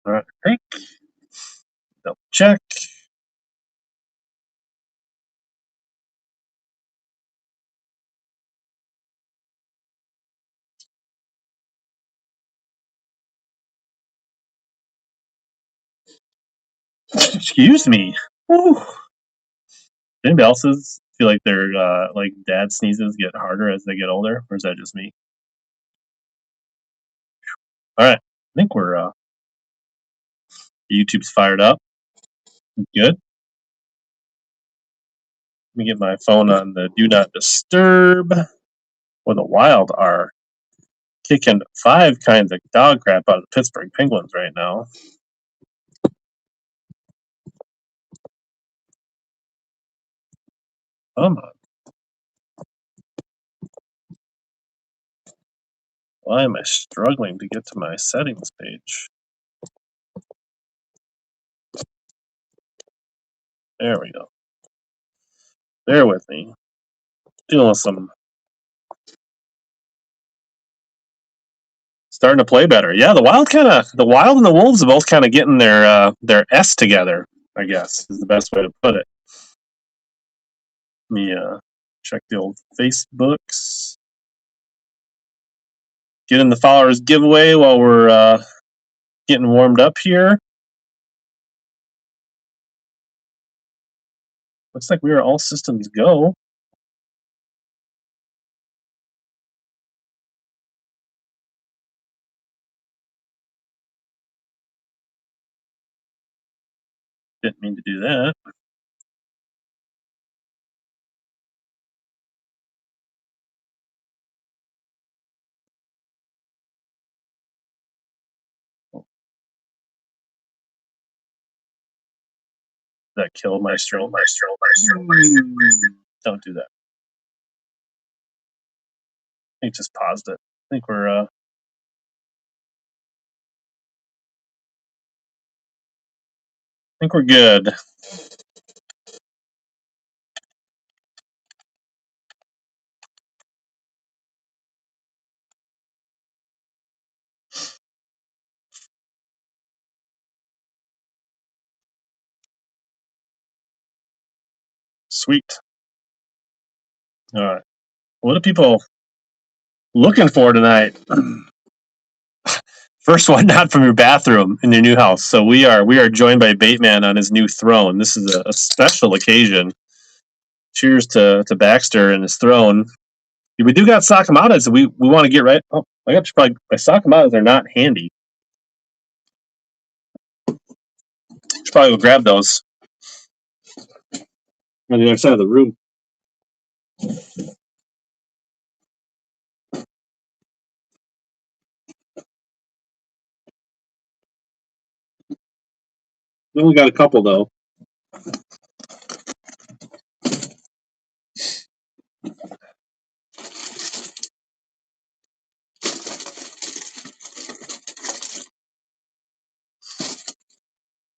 All right, take. Double check. Excuse me. Whew. Anybody else's feel like their like dad sneezes get harder as they get older, or is that just me? All right, I think we're YouTube's fired up. Good. Let me get my phone on the do not disturb. Well, the Wild are kicking 5 kinds of dog crap out of the Pittsburgh Penguins right now. Come on. Why am I struggling to get to my settings page? There we go. Bear with me. Dealing with some. Starting to play better. Yeah, the Wild and the Wolves are both kind of getting their S together, I guess, is the best way to put it. Let me check the old Facebooks. Get in the followers giveaway while we're getting warmed up here. Looks like we are all systems go. Didn't mean to do that. That killed Maestro. Don't do that. I think just paused it. I think we're good. Sweet. All right. What are people looking for tonight? First one, not from your bathroom in your new house. So we are joined by Bateman on his new throne. This is a special occasion. Cheers to Baxter and his throne. We do got Sakamadas. We want to get right. Oh, I got to probably my Sakamadas are not handy. Should probably go grab those on the other side of the room. We only got a couple though.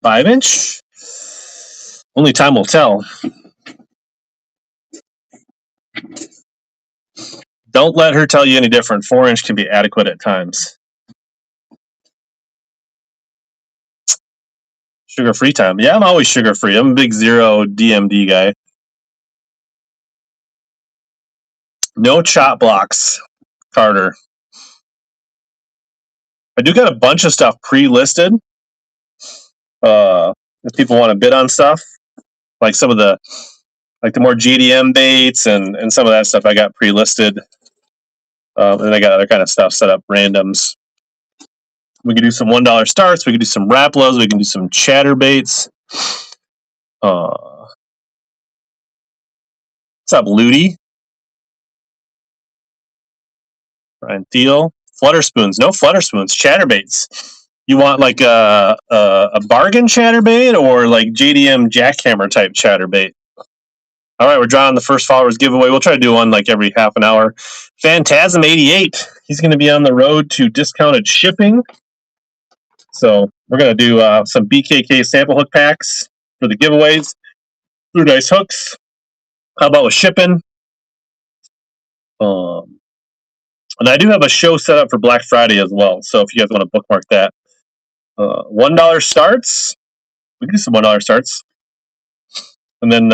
Five-inch? Only time will tell. Don't let her tell you any different. 4-inch can be adequate at times. Sugar-free time. Yeah, I'm always sugar-free. I'm a big zero DMD guy. No chop blocks, Carter. I do got a bunch of stuff pre-listed. If people want to bid on stuff, like some of the more GDM baits and some of that stuff, I got pre-listed. And then I got other kind of stuff set up, randoms. We can do some $1 starts. We can do some Raplos. We can do some chatter baits. What's up, Ludi? Ryan Thiel. Flutter spoons. No flutter spoons. Chatterbaits. You want like a bargain chatterbait or like JDM jackhammer type chatterbait? All right, we're drawing the first followers giveaway. We'll try to do one like every half an hour. Phantasm 88. He's going to be on the road to discounted shipping. So we're going to do some BKK sample hook packs for the giveaways. Blue Dice hooks. How about with shipping? And I do have a show set up for Black Friday as well. So if you guys want to bookmark that, $1 starts. We can do some $1 starts. And then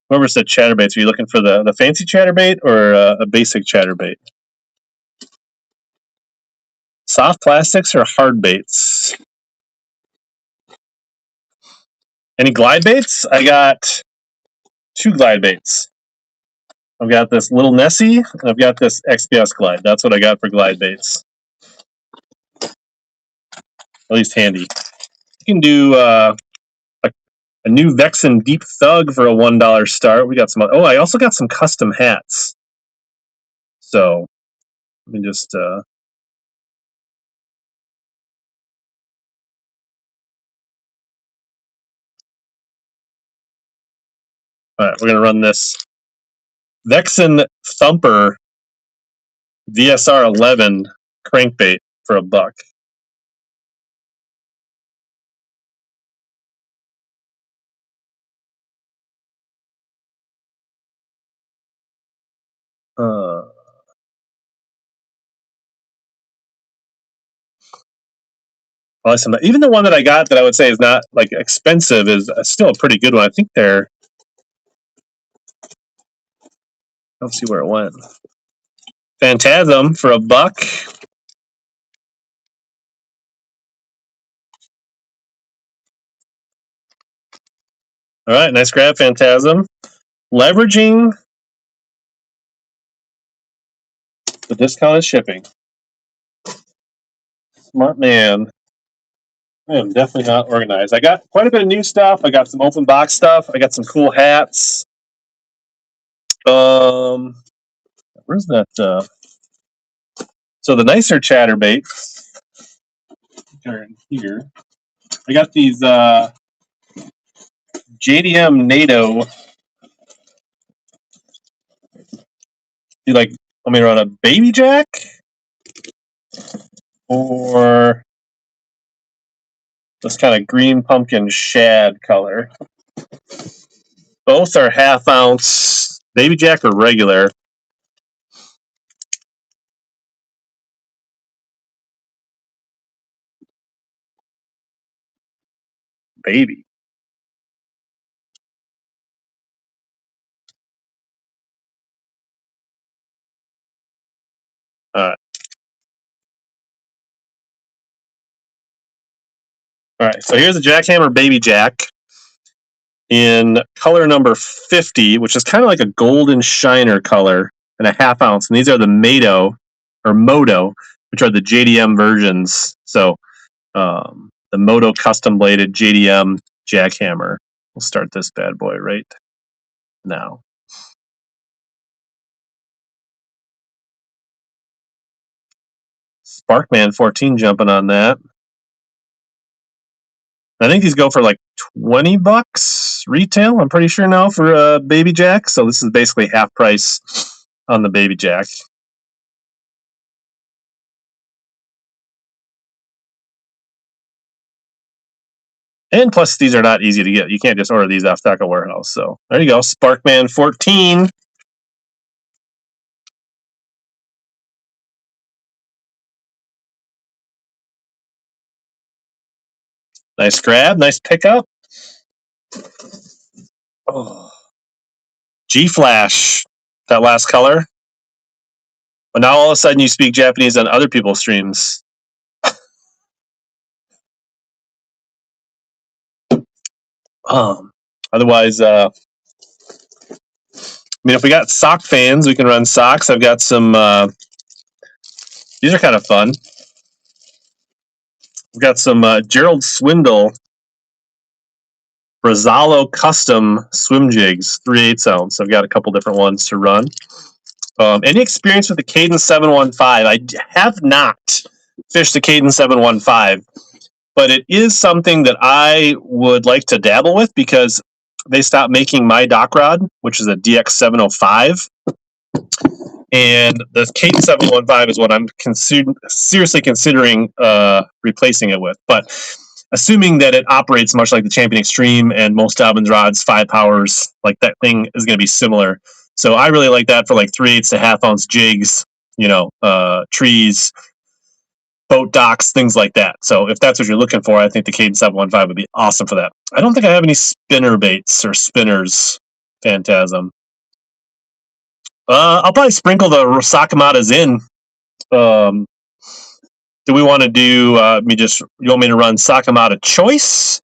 whoever said chatterbaits, are you looking for the fancy chatterbait or a basic chatterbait? Soft plastics or hard baits? Any glide baits? I got 2 glide baits. I've got this little Nessie, and I've got this XPS glide. That's what I got for glide baits. At least handy. You can do a new Vexen Deep Thug for a $1 start. We got some. Oh, I also got some custom hats. So let me just. All right, we're gonna run this Vexen Thumper VSR 11 crankbait for $1. Awesome. Even the one that I got that I would say is not like expensive is still a pretty good one. I think they're. Let's see where it went. Phantasm for $1. All right, nice grab, Phantasm. Leveraging the discounted shipping. Smart man. I am definitely not organized. I got quite a bit of new stuff. I got some open box stuff. I got some cool hats. Where's that? So the nicer chatterbaits are in here. I got these JDM NATO. You like? Let me run a baby jack or this kind of green pumpkin shad color. Both are 1/2 ounce. Baby jack or regular. Baby. All right. So here's a jackhammer baby jack in color number 50, which is kind of like a golden shiner color, and a 1/2 ounce. And these are the Moto, which are the JDM versions. So the Moto custom bladed JDM jackhammer. We'll start this bad boy right now. Sparkman 14 jumping on that. I think these go for like $20 retail. I'm pretty sure now for a baby jack. So this is basically half price on the baby jack. And plus, these are not easy to get. You can't just order these off Taco Warehouse. So there you go, Sparkman 14. Nice grab, nice pickup. Oh. G-Flash, that last color. But now all of a sudden you speak Japanese on other people's streams. Otherwise, I mean, if we got sock fans, we can run socks. I've got some. These are kind of fun. We've got some Gerald Swindle Brazzalo custom swim jigs, 3/8 ounce. I've got a couple different ones to run. Any experience with the Cadence 715? I have not fished the Cadence 715, but it is something that I would like to dabble with because they stopped making my dock rod, which is a DX 705. And the Cadence 715 is what I'm seriously considering replacing it with. But assuming that it operates much like the Champion Extreme and most Dobbins rods, 5 powers, like that thing is going to be similar. So I really like that for like 3/8 to 1/2 ounce jigs, trees. boat docks, things like that. So if that's what you're looking for, I think the Cadence 715 would be awesome for that. I don't think I have any spinner baits or spinners, Phantasm. I'll probably sprinkle the Sakamatas in. Do we want to do, you want me to run Sakamata Choice?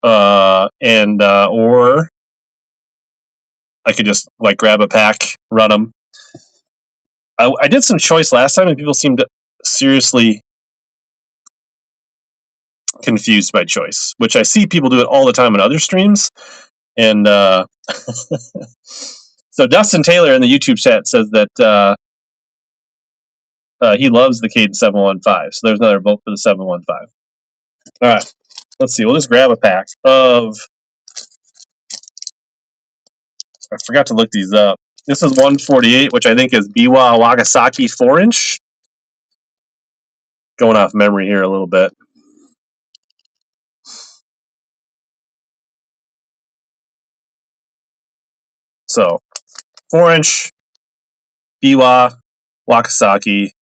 Or I could just like grab a pack, run them. I did some Choice last time and people seemed seriously confused by Choice, which I see people do it all the time in other streams. And so Dustin Taylor in the YouTube chat says that he loves the Cadence 715. So there's another vote for the 715. All right, let's see. We'll just grab a pack of. I forgot to look these up. This is 148, which I think is Biwa Wagasaki 4-inch. Going off memory here a little bit. So 4-inch Biwa Wagasaki.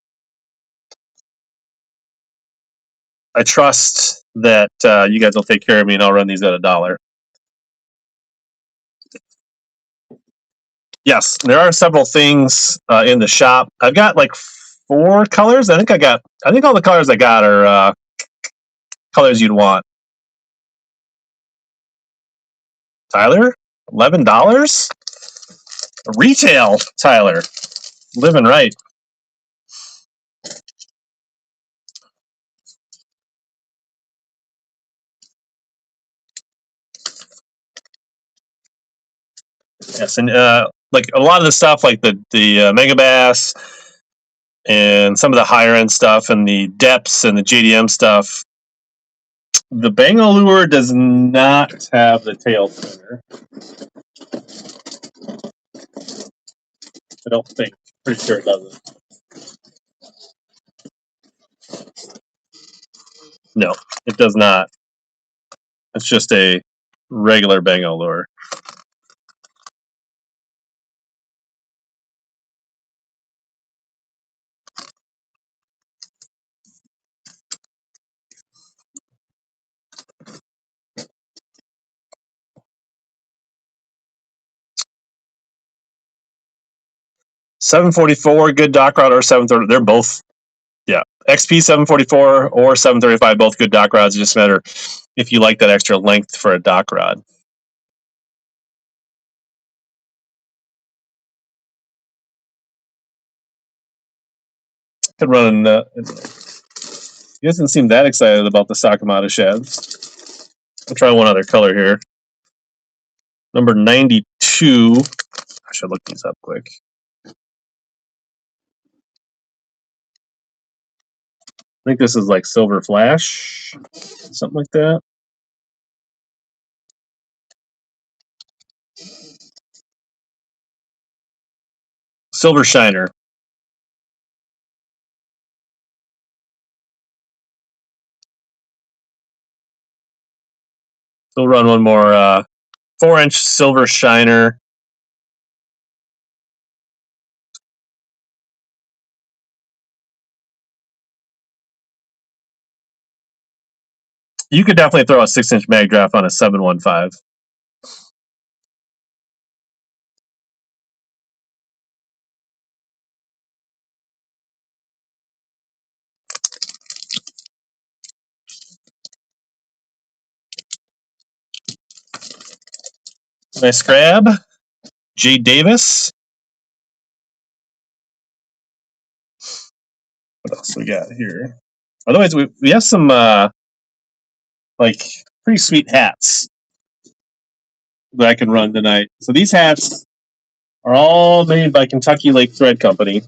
I trust that you guys will take care of me and I'll run these at $1. Yes, there are several things in the shop. I've got like 4 colors. I think all the colors I got are colors you'd want. Tyler, $11 retail. Tyler, living right. Yes, and like a lot of the stuff, like the HellaBass and some of the higher end stuff, and the depths and the JDM stuff. The Bango lure does not have the tail spinner. I don't think. Pretty sure it doesn't. No, it does not. It's just a regular Bango lure. $744 good dock rod or $730. They're both, yeah. XP 744 or 735, both good dock rods. It just matter if you like that extra length for a dock rod. Could run. He doesn't seem that excited about the Sakamata shads. I'll try one other color here. Number 92. I should look these up quick. I think this is like Silver Flash, something like that. Silver Shiner. We'll run one more 4-inch Silver Shiner. You could definitely throw a 6-inch mag draft on a 715. Nice grab. Jay Davis. What else we got here? Otherwise, we have some like pretty sweet hats that I can run tonight. So these hats are all made by Kentucky Lake Thread Company.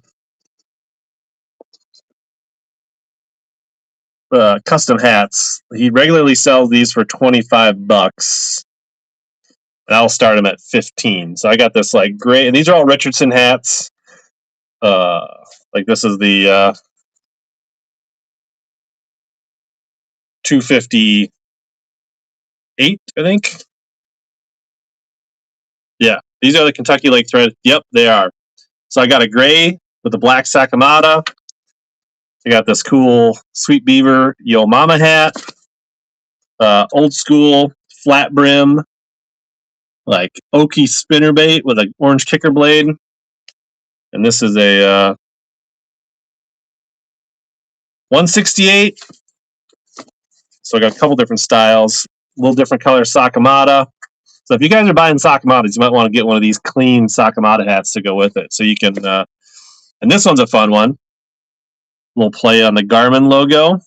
Custom hats. He regularly sells these for $25. And I'll start them at 15. So I got this like gray, and these are all Richardson hats. Like this is the 258, I think. Yeah, these are the Kentucky Lake Thread. Yep, they are. So I got a gray with a black Sakamata. You got this cool Sweet Beaver Yo Mama hat, old school flat brim, like oaky spinnerbait with an orange kicker blade, and this is a 168. So I got a couple different styles, a little different color Sakamata. So if you guys are buying Sakamatas, you might want to get one of these clean Sakamata hats to go with it. So you can, and this one's a fun one. We'll play on the Garmin logo.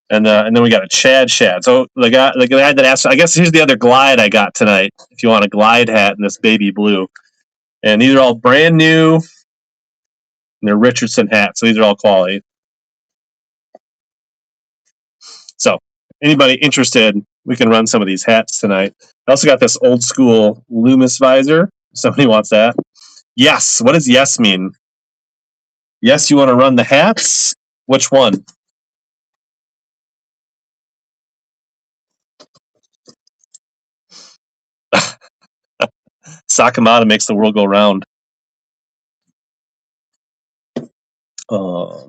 And then we got a Chad Shad. So the guy that asked, I guess here's the other Glide I got tonight. If you want a Glide hat in this baby blue, and these are all brand new. And they're Richardson hats, so these are all quality. So anybody interested, we can run some of these hats tonight. I also got this old school Loomis visor. Somebody wants that. Yes. What does yes mean? Yes, you want to run the hats? Which one? Sakamata makes the world go round. What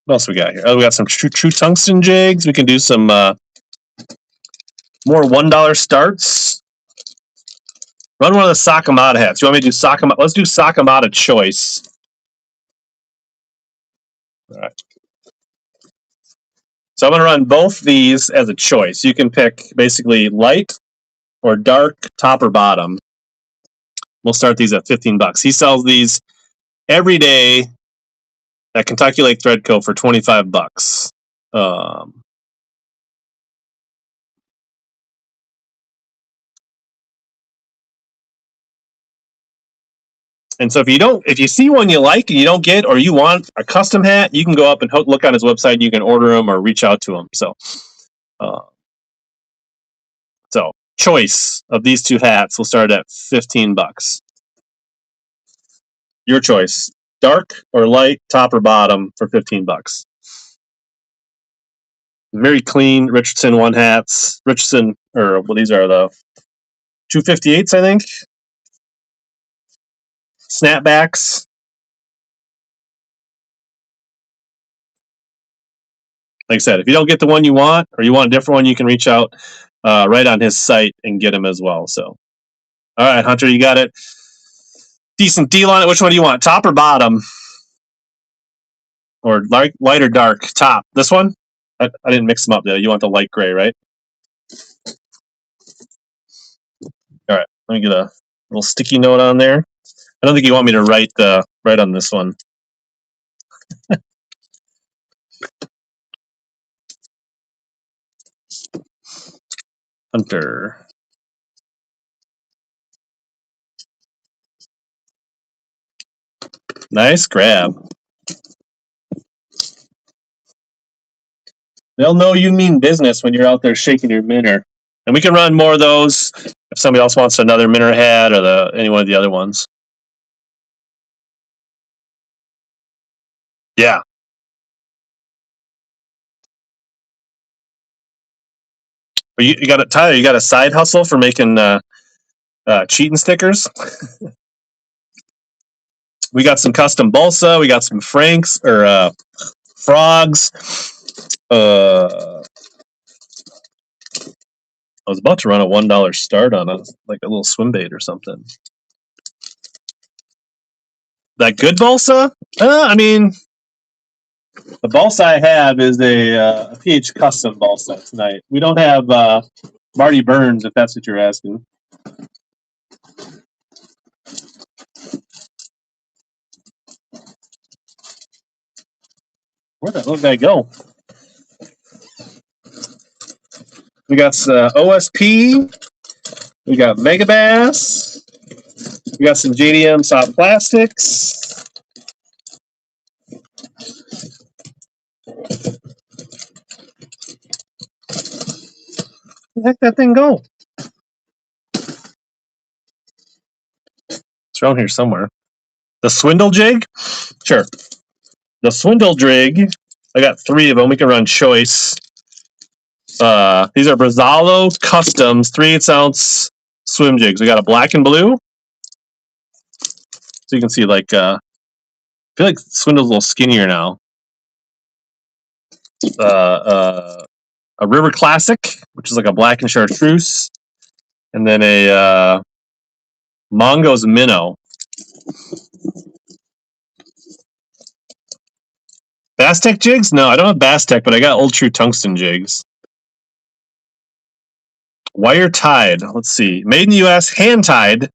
else we got here? Oh, we got some true tungsten jigs. We can do some more $1 starts. Run one of the Sakamata hats. You want me to do Sakamata? Let's do Sakamata choice. All right. So I'm going to run both these as a choice. You can pick basically light or dark, top or bottom. We'll start these at $15. He sells these every day at Kentucky Lake Threadco for $25. And so if you see one you like and you don't get, or you want a custom hat, you can go up and look on his website and you can order them or reach out to him. So choice of these two hats will start at $15. Your choice, dark or light, top or bottom for $15. Very clean Richardson one hats. Richardson, or well, these are the 258s, I think. Snapbacks. Like I said, if you don't get the one you want, or you want a different one, you can reach out right on his site and get them as well. So, all right, Hunter, you got it. Decent deal on it. Which one do you want, top or bottom? Or light or dark? Top. This one? I didn't mix them up though. You want the light gray, right? All right. Let me get a little sticky note on there. I don't think you want me to write on this one. Hunter. Nice grab. They'll know you mean business when you're out there shaking your minnow. And we can run more of those if somebody else wants another minnow hat or any one of the other ones. Yeah. But you got Tyler, you got a side hustle for making cheating stickers? We got some custom balsa. We got some Franks or frogs. I was about to run a $1 start on a little swim bait or something. That good balsa? I mean, the balsa I have is a PH custom balsa tonight. We don't have Marty Burns, if that's what you're asking. Where the hell did I go? We got OSP. We got HellaBass. We got some JDM soft plastics. Where the heck did that thing go? It's around here somewhere. The swindle jig? Sure. The swindle jig. I got 3 of them. We can run choice. These are Brazzalo Customs 3/8 ounce swim jigs. We got a black and blue. So So you can see, like, I feel like Swindle's a little skinnier now. A River Classic, which is like a black and chartreuse, and then a Mongo's Minnow. Bass Tech jigs? No, I don't have Bass Tech, but I got Old True Tungsten jigs. Wire tied. Let's see. Made in the U.S. Hand tied.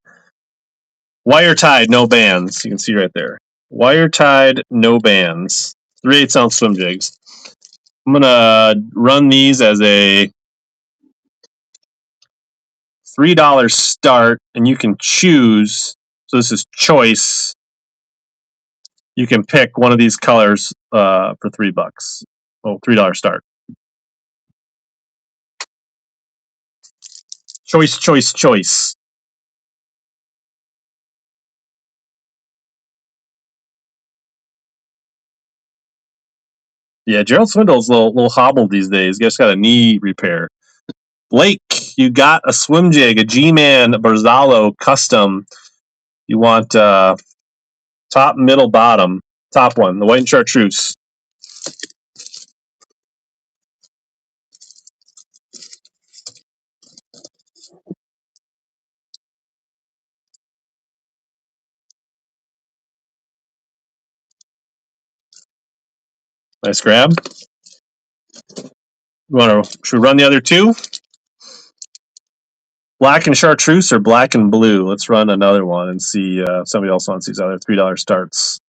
Wire tied. No bands. You can see right there. Wire tied. No bands. 3/8 ounce swim jigs. I'm gonna run these as a $3 start, and you can choose. So this is choice. You can pick one of these colors for $3. Oh, $3 start. Choice, choice, choice. Yeah, Gerald Swindle's a little hobbled these days. He just got a knee repair. Blake, you got a swim jig, a G-Man Barzalo custom. You want top, middle, bottom. Top one, the white and chartreuse. Nice grab. Should we run the other two? Black and chartreuse or black and blue? Let's run another one and see if somebody else wants these other $3 starts.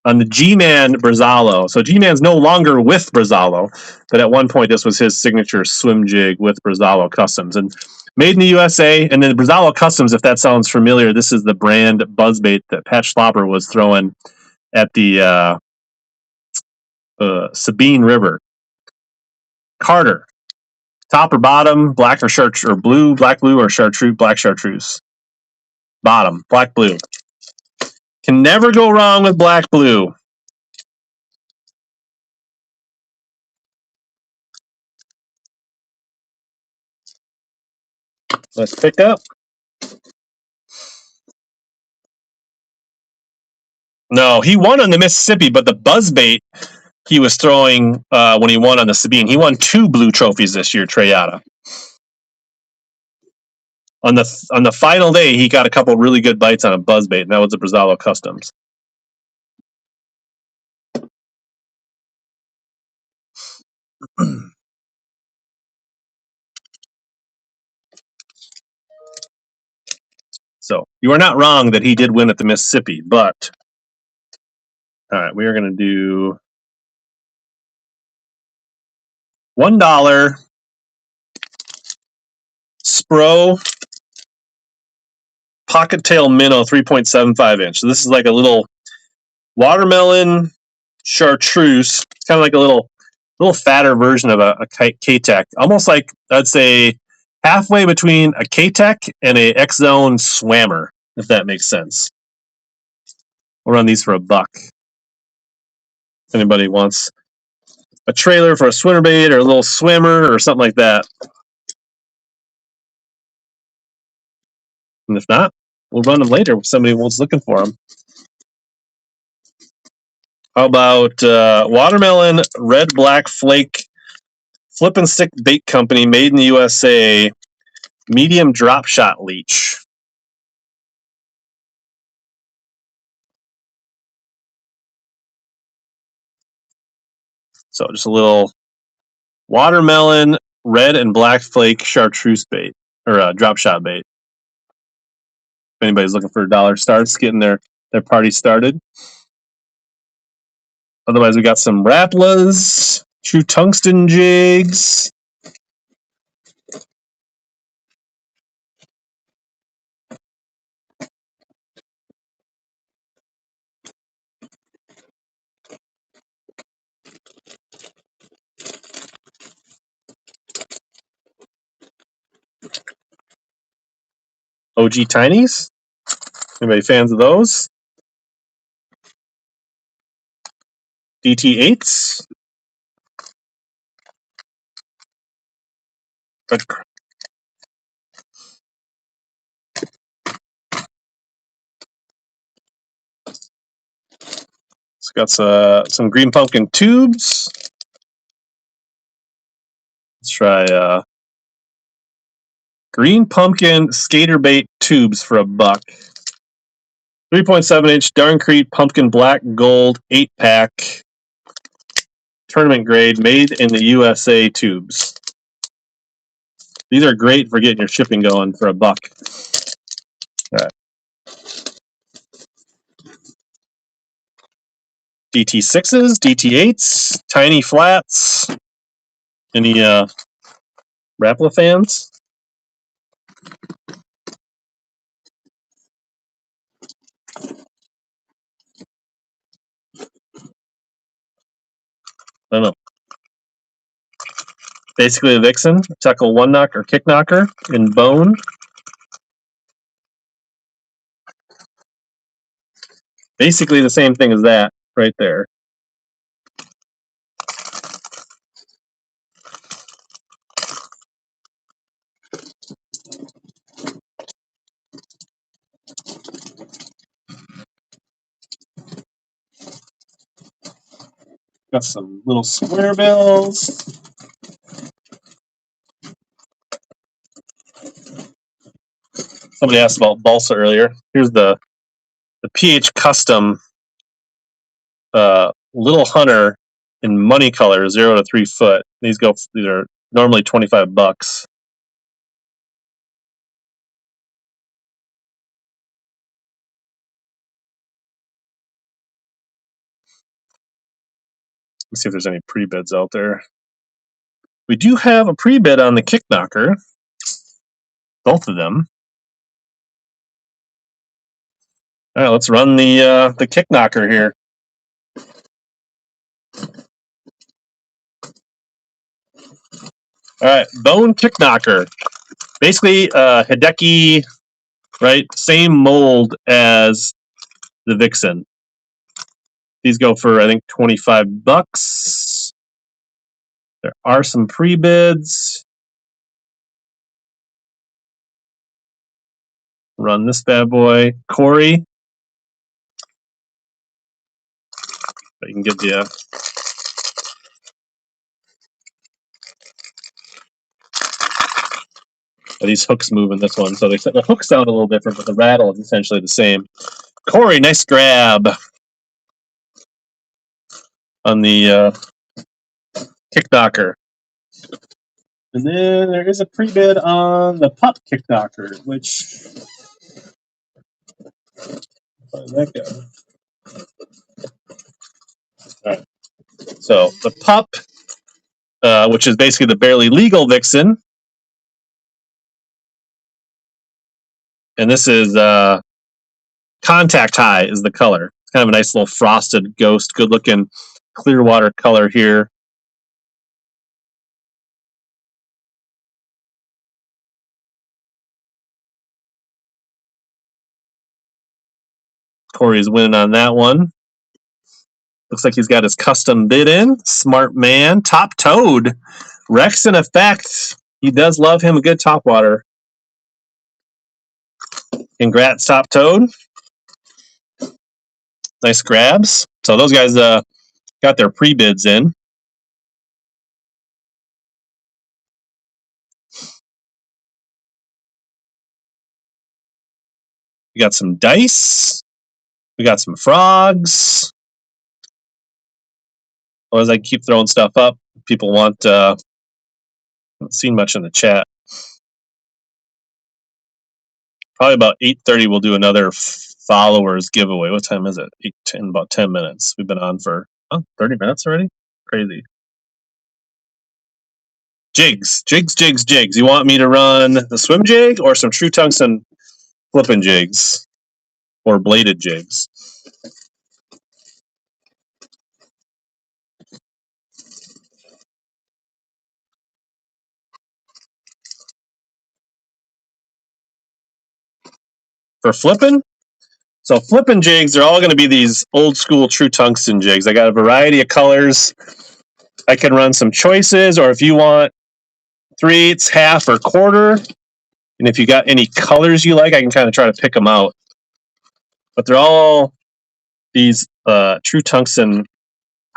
On the G-Man Barzalo. So G-Man's no longer with Barzalo, but at one point this was his signature swim jig with Barzalo Customs. And made in the USA, and then Barzalo Customs, if that sounds familiar, this is the brand buzzbait that Pat Schlopper was throwing at the Sabine River. Carter, top or bottom, black or chartreuse, or blue, black blue, or chartreuse, black chartreuse. Bottom, black blue. Can never go wrong with black blue. Let's pick up. No, he won on the Mississippi, but the buzzbait he was throwing when he won on the Sabine. He won 2 blue trophies this year, Treyata. On the final day, he got a couple really good bites on a buzzbait, and that was the Barzalo Customs. So you are not wrong that he did win at the Mississippi, but all right, we are going to do $1 Spro Pocket Tail Minnow 3.75 inch. So this is like a little watermelon chartreuse. It's kind of like a little fatter version of a K-Tech. Almost like, I'd say, halfway between a K-Tech and a X-Zone Swammer, if that makes sense. We'll run these for $1. If anybody wants a trailer for a swimmerbait or a little swimmer or something like that. And if not, we'll run them later if somebody wants looking for them. How about Watermelon Red Black Flake Flip and Stick Bait Company, made in the USA, medium drop shot leech. So just a little watermelon red and black flake chartreuse bait, or drop shot bait. If anybody's looking for $1 starts, getting their party started. Otherwise, we got some Raplas, True Tungsten jigs. OG Tinies. Anybody fans of those? DT8s. It's got some green pumpkin tubes. Let's try green pumpkin skater bait tubes for $1. 3.7-inch Darncrete pumpkin black gold 8-pack. Tournament grade, made in the USA tubes. These are great for getting your shipping going for $1. All right. DT6s, DT8s, tiny flats. Any Rapala fans? I don't know. Basically a Vixen, tackle 1-knock or kick knocker in bone. Basically the same thing as that right there. Got some little square bills. Somebody asked about balsa earlier. Here's the PH Custom Little Hunter in money color, 0 to 3 foot. These are normally $25. Let's see if there's any pre-bids out there. We do have a pre-bid on the kick knocker. Both of them. All right, let's run the kick knocker here. All right, bone kick knocker. Basically, Hideki, right? Same mold as the Vixen. These go for, I think, $25. There are some pre-bids. Run this bad boy. Corey. But you can get the these hooks move in this one, so the hooks sound a little different, but the rattle is essentially the same. Corey, nice grab on the kick knocker. And then there is a pre-bid on the pup kick knocker, which where did that go? All right. So the pup, which is basically the barely legal Vixen, and this is contact high is the color. It's kind of a nice little frosted ghost, good looking clear water color here. Corey's winning on that one. Looks like he's got his custom bid in. Smart man. Top toad. Rex in effect. He does love him a good top water. Congrats, top toad. Nice grabs. So those guys got their pre-bids in. We got some dice. We got some frogs. As I keep throwing stuff up, people want. I haven't seen much in the chat. Probably about 8:30, we'll do another followers giveaway. What time is it? 8:10, about 10 minutes. We've been on for 30 minutes already. Crazy. Jigs. You want me to run the swim jig or some true tungsten flipping jigs or bladed jigs? For flipping? So flipping jigs are all going to be these old school true tungsten jigs. I got a variety of colors. I can run some choices, or if you want 3/8, half, or quarter, and if you got any colors you like, I can kind of try to pick them out. But they're all these true tungsten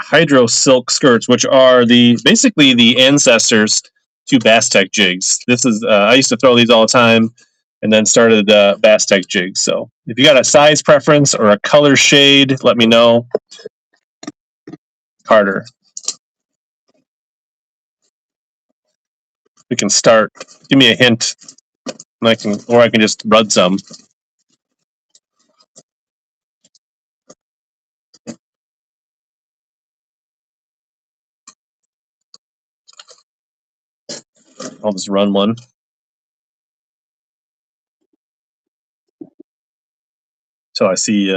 hydro silk skirts, which are basically the ancestors to Bass Tech jigs. This is I used to throw these all the time, and then started Bass Tech jigs. So if you got a size preference or a color shade, let me know. Carter, we can start. Give me a hint, and I can just run some. I'll just run one. So I see.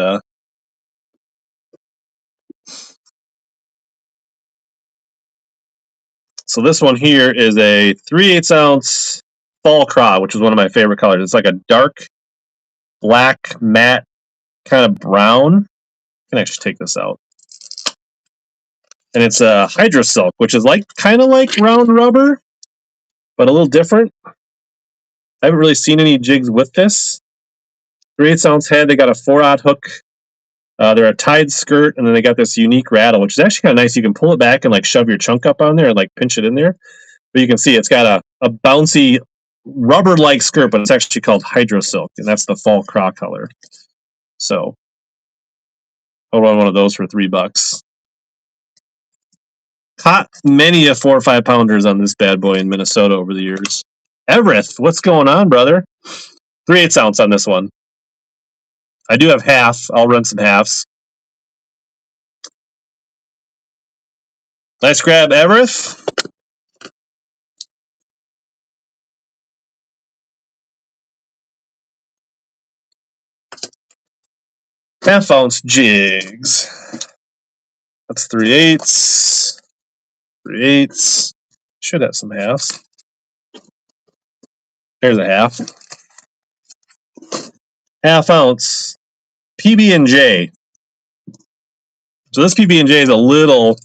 So this one here is a 3/8 ounce fall craw, which is one of my favorite colors. It's like a dark black matte kind of brown. I can actually take this out. And it's a hydro silk, which is kind of like round rubber, but a little different. I haven't really seen any jigs with this. 3/8 ounce head. They got a 4/0 hook. They're a tied skirt, and then they got this unique rattle, which is actually kind of nice. You can pull it back and shove your chunk up on there and pinch it in there. But you can see it's got a bouncy rubber-like skirt, but it's actually called hydro silk, and that's the fall craw color. So I'll run one of those for $3. Caught many a 4 or 5 pounders on this bad boy in Minnesota over the years. Everett, what's going on, brother? 3/8 ounce on this one. I do have half. I'll run some halves. Nice grab, Everett. Half ounce jigs. That's 3/8. 3/8. Should have some halves. There's a half. Half ounce PB&J. So this PB&J is a little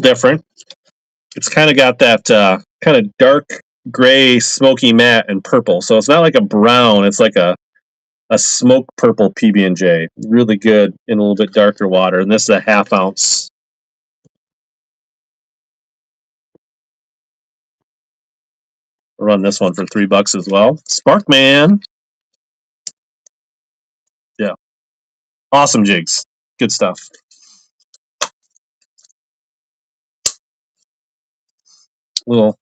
different. It's kind of got that kind of dark gray, smoky matte, and purple. So it's not like a brown. It's like a smoke purple PB&J. Really good in a little bit darker water. And this is a half ounce. I'll run this one for $3 as well. Sparkman. Yeah. Awesome jigs. Good stuff. Little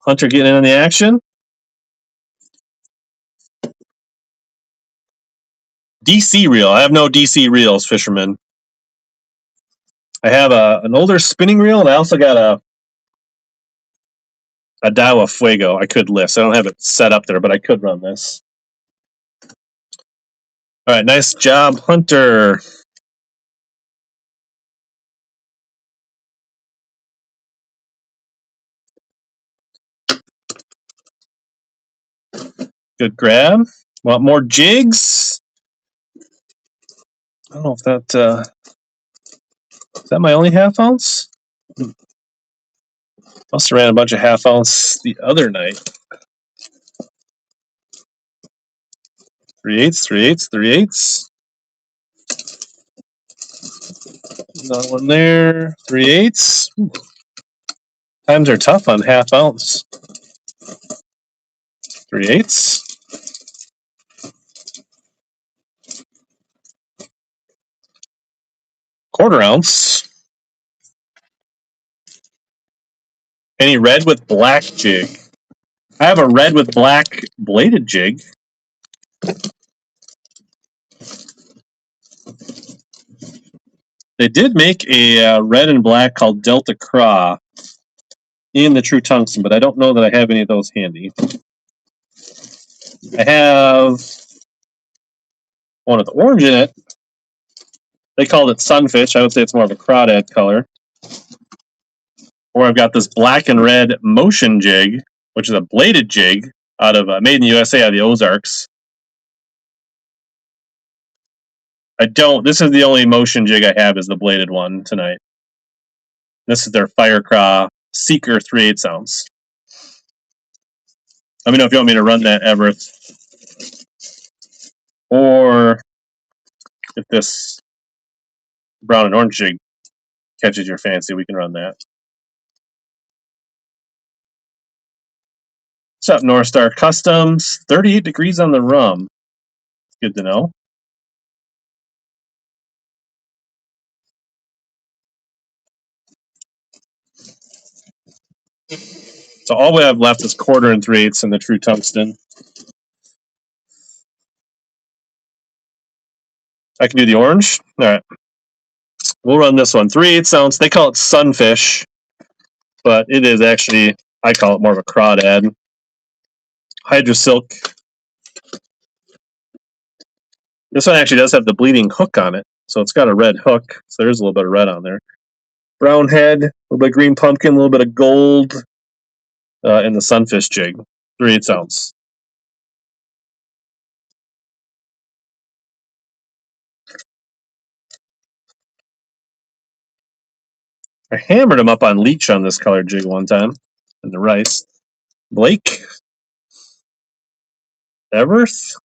hunter getting in on the action. DC reel. I have no DC reels, fisherman. I have an older spinning reel, and I also got a Daiwa Fuego I could list. I don't have it set up there, but I could run this. All right, nice job, Hunter. Good grab. Want more jigs? I don't know if that is that my only half ounce? Must have ran a bunch of half ounce the other night. 3/8, 3/8, 3/8. Another one there. 3/8. Times are tough on half ounce. 3/8. Quarter ounce. Any red with black jig? I have a red with black bladed jig. They did make a red and black called Delta Craw in the True Tungsten, but I don't know that I have any of those handy. I have one with orange in it. They called it Sunfish. I would say it's more of a crawdad color. Or I've got this black and red motion jig, which is a bladed jig out of made in the USA out of the Ozarks. This is the only motion jig I have is the bladed one tonight. This is their Fire Craw Seeker 3/8 ounce. Let me know if you want me to run that, Everett. Or if this brown and orange jig catches your fancy, we can run that. What's up, North Star Customs? 38 degrees on the rum. Good to know. So all we have left is 1/4 and 3/8 in the true tungsten. I can do the orange. All right. We'll run this one. 3/8 ounce. They call it sunfish, but it is actually, I call it more of a crawdad. Hydrosilk. This one actually does have the bleeding hook on it. So it's got a red hook. So there's a little bit of red on there. Brown head, a little bit of green pumpkin, a little bit of gold in the sunfish jig. 3/8 ounce. I hammered him up on leech on this color jig one time in the rice. Blake. Everth.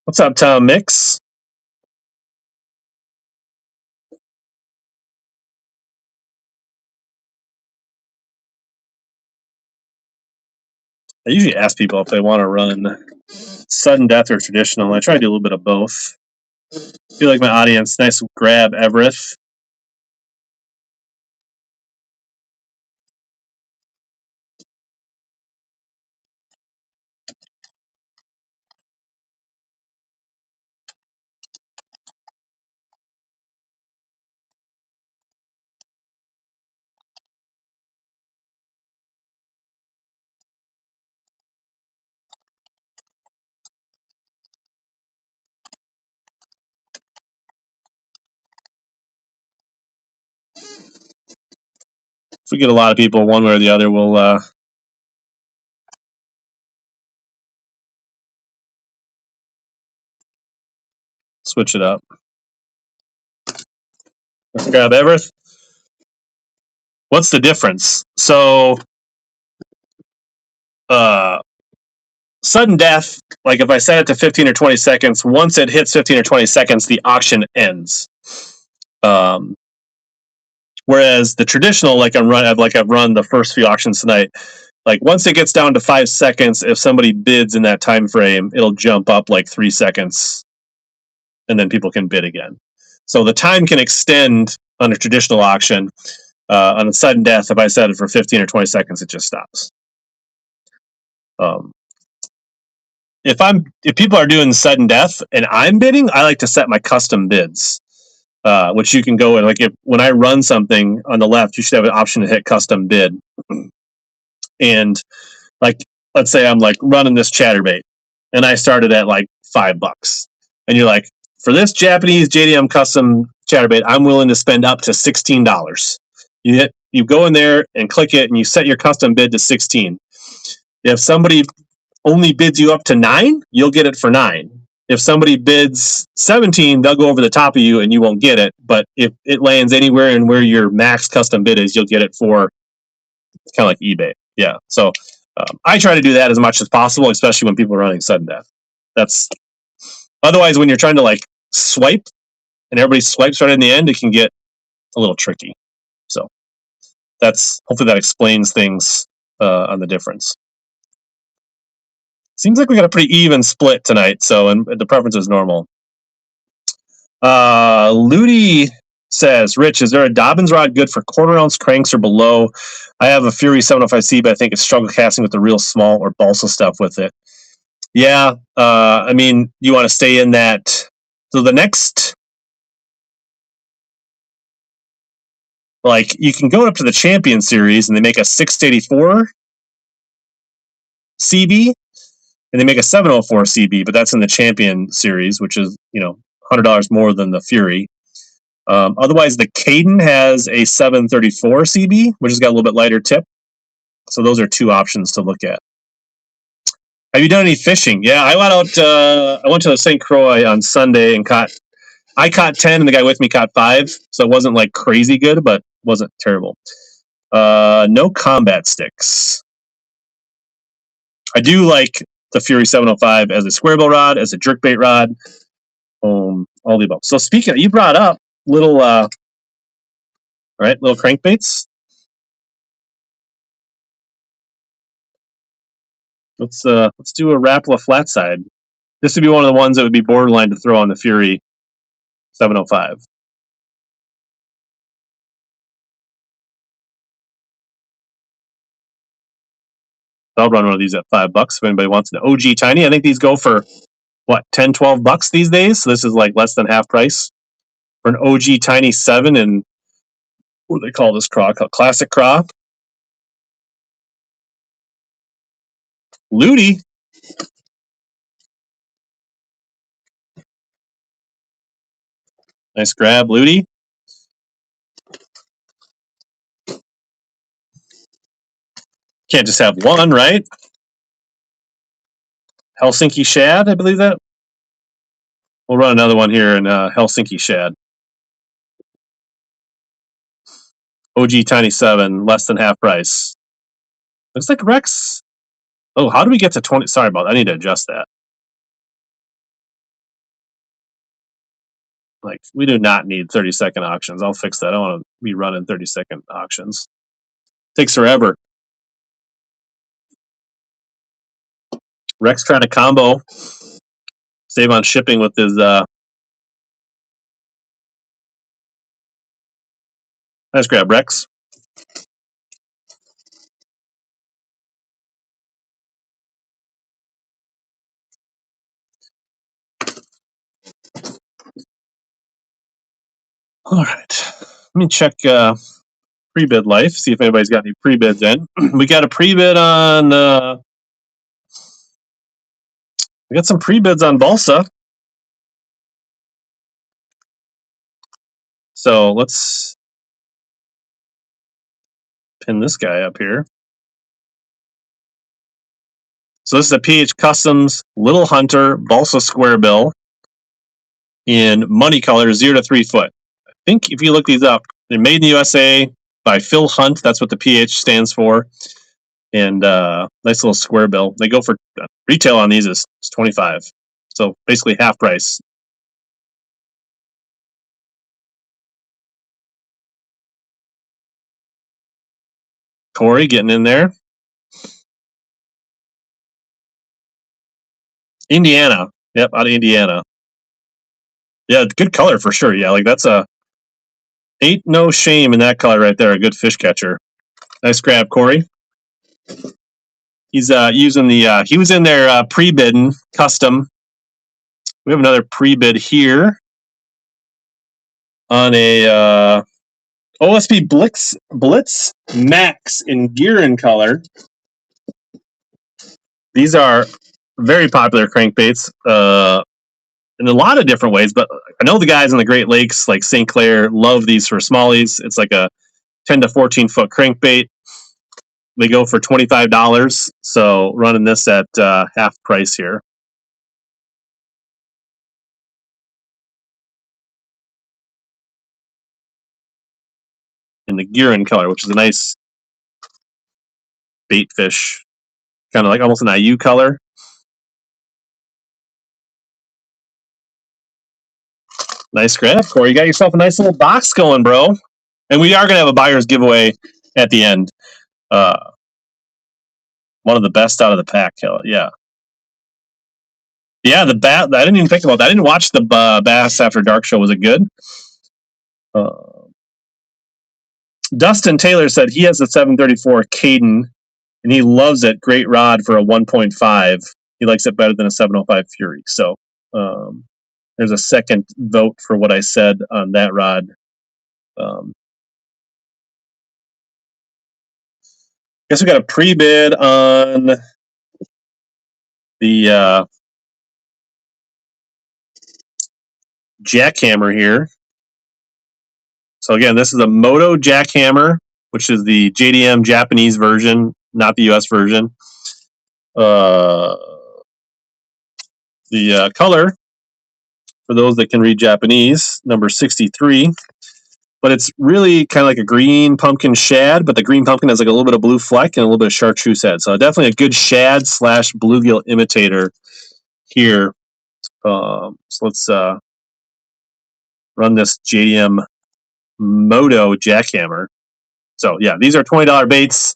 What's up, Tom Mix? I usually ask people if they want to run sudden death or traditional. I try to do a little bit of both. I feel like my audience, nice grab, Everett. If we get a lot of people one way or the other, we'll switch it up. Let's grab Everett. What's the difference? So, sudden death, like if I set it to 15 or 20 seconds, once it hits 15 or 20 seconds, the auction ends. Whereas the traditional, like I've run the first few auctions tonight, like once it gets down to 5 seconds, if somebody bids in that time frame, it'll jump up like 3 seconds, and then people can bid again. So the time can extend on a traditional auction. On a sudden death, if I set it for 15 or 20 seconds, it just stops. If people are doing sudden death and I'm bidding, I like to set my custom bids, which you can go and when I run something on the left, you should have an option to hit custom bid. And like, let's say I'm like running this chatterbait and I started at like $5, and you're like, for this Japanese JDM custom chatterbait, I'm willing to spend up to $16. You go in there and click it and you set your custom bid to 16. If somebody only bids you up to 9, you'll get it for 9. If somebody bids 17, they'll go over the top of you and you won't get it. But if it lands anywhere in where your max custom bid is, you'll get it for kind of like eBay. Yeah. So I try to do that as much as possible, especially when people are running sudden death. That's otherwise when you're trying to like swipe and everybody swipes right in the end, it can get a little tricky. So hopefully that explains things on the difference. Seems like we got a pretty even split tonight, so and the preference is normal. Ludi says, Rich, is there a Dobbins rod good for 1/4 ounce cranks or below? I have a Fury 705C, but I think it's struggle casting with the real small or balsa stuff with it. Yeah, I mean, you want to stay in that. So the next, like, you can go up to the Champion Series and they make a 684 CB. And they make a 704 CB, but that's in the Champion Series, which is, $100 more than the Fury. Otherwise, the Caden has a 734 CB, which has got a little bit lighter tip. So those are two options to look at. Have you done any fishing? Yeah, I went out. I went to the St. Croix on Sunday and I caught 10, and the guy with me caught 5. So it wasn't like crazy good, but wasn't terrible. No combat sticks. I do like the Fury 705 as a square bill rod, as a jerkbait rod, all the above. So speaking of, you brought up little, little crankbaits. Let's do a Rapala flat side. This would be one of the ones that would be borderline to throw on the Fury 705. I'll run one of these at $5 if anybody wants an OG tiny. I think these go for what, 10, $12 these days. So this is like less than half price for an OG tiny 7 and what do they call this craw? Classic craw. Ludi. Nice grab, Ludi. Can't just have one, right? Helsinki shad, I believe that. We'll run another one here in Helsinki shad. OG tiny 7, less than half price. Looks like Rex. Oh, how do we get to 20? Sorry about that. I need to adjust that. Like, we do not need 30-second auctions. I'll fix that. I don't want to be running 30-second auctions. Takes forever. Rex trying to combo. Save on shipping with his nice grab, Rex. All right. Let me check pre-bid life, see if anybody's got any pre-bids in. We got a pre-bid on we got some pre-bids on Balsa. So let's pin this guy up here. So this is a PH Customs Little Hunter Balsa Square Bill in money color 0 to 3 foot. I think if you look these up, they're made in the USA by Phil Hunt. That's what the PH stands for. And nice little square bill. They go for retail on these is $25. So basically half price. Corey getting in there. Indiana. Yep, out of Indiana. Yeah, good color for sure. Yeah, like that's ain't no shame in that color right there. A good fish catcher. Nice grab, Corey. He's using the he was in there pre-bidding custom. We have another pre-bid here on a OSB Blitz Max in Gearin color. These are very popular crankbaits in a lot of different ways, but I know the guys in the Great Lakes, like St. Clair, love these for smallies. It's like a 10 to 14 foot crankbait. They go for $25, so running this at half price here. In the Gearin color, which is a nice bait fish, kind of like almost an IU color. Nice grab, Corey. You got yourself a nice little box going, bro. And we are going to have a buyer's giveaway at the end. One of the best out of the pack. Yeah. Yeah, the bat. I didn't even think about that. I didn't watch the Bass After Dark show. Was it good? Dustin Taylor said he has a 734 Caden, and he loves it. Great rod for a 1.5. He likes it better than a 705 Fury. So there's a second vote for what I said on that rod. Guess we got a pre-bid on the jackhammer here. So again, this is a Moto jackhammer, which is the JDM Japanese version, not the US version. The color, for those that can read Japanese, number 63. but it's really kind of like a green pumpkin shad, but the green pumpkin has like a little bit of blue fleck and a little bit of chartreuse head. So definitely a good shad / bluegill imitator here. So let's run this JDM Moto jackhammer. So yeah, these are $20 baits,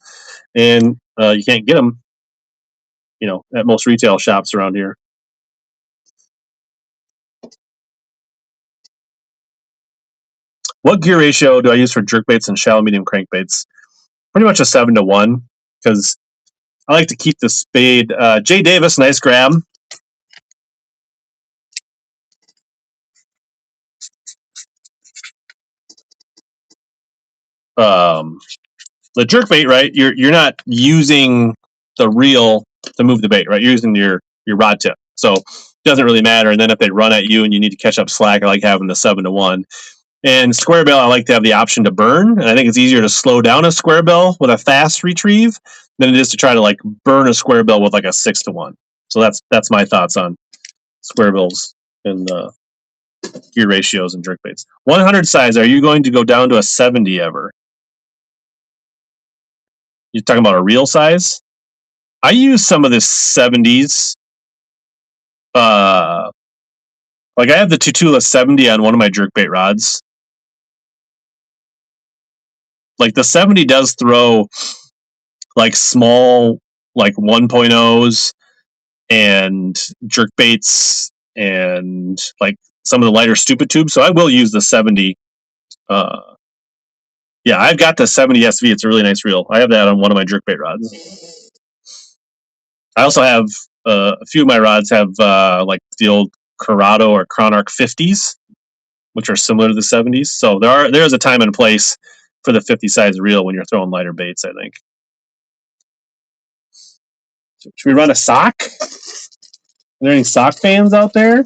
and you can't get them, at most retail shops around here. What gear ratio do I use for jerkbaits and shallow medium crankbaits? Pretty much a 7-to-1, because I like to keep the spade. Jay Davis, nice grab. The jerkbait, right? You're not using the reel to move the bait, right? You're using your rod tip, so it doesn't really matter. And then if they run at you and you need to catch up slack, I like having the 7-to-1. And square bill, I like to have the option to burn, and I think it's easier to slow down a square bill with a fast retrieve than it is to try to like burn a square bill with like a 6-to-1. So that's my thoughts on square bills and gear ratios and jerkbaits. 100 size, are you going to go down to a 70 ever? You're talking about a real size? I use some of this 70s. Like I have the Tutula 70 on one of my jerkbait rods. Like the 70 does throw like small, like 1.0s and jerkbaits and like some of the lighter stupid tubes. So I will use the 70. Yeah, I've got the 70 SV. It's a really nice reel. I have that on one of my jerkbait rods. I also have a few of my rods have like the old Corrado or Chronarch 50s, which are similar to the 70s. So there's a time and place for the 50 size reel when you're throwing lighter baits, I think. Should we run a sock? Are there any sock fans out there?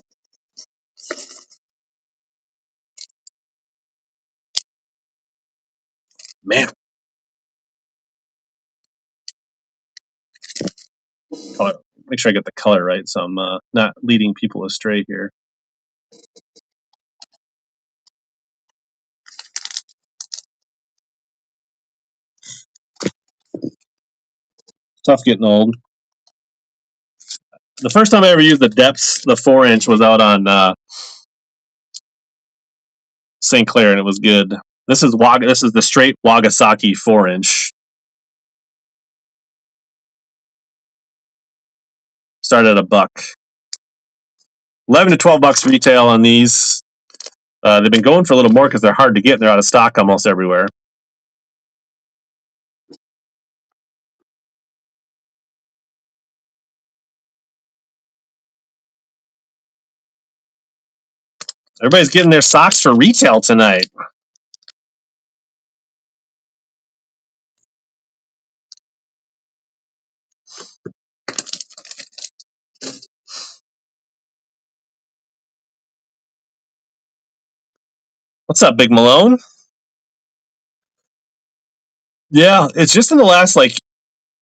Man. Color. Make sure I get the color right so I'm not leading people astray here. Tough getting old. The first time I ever used the depths, the 4-inch, was out on St. Clair, and it was good. This is the straight Wagasaki 4-inch. Started at $1. 11 to 12 bucks retail on these. They've been going for a little more because they're hard to get. And they're out of stock almost everywhere. Everybody's getting their socks for retail tonight. What's up, Big Malone? Yeah, it's just in the last like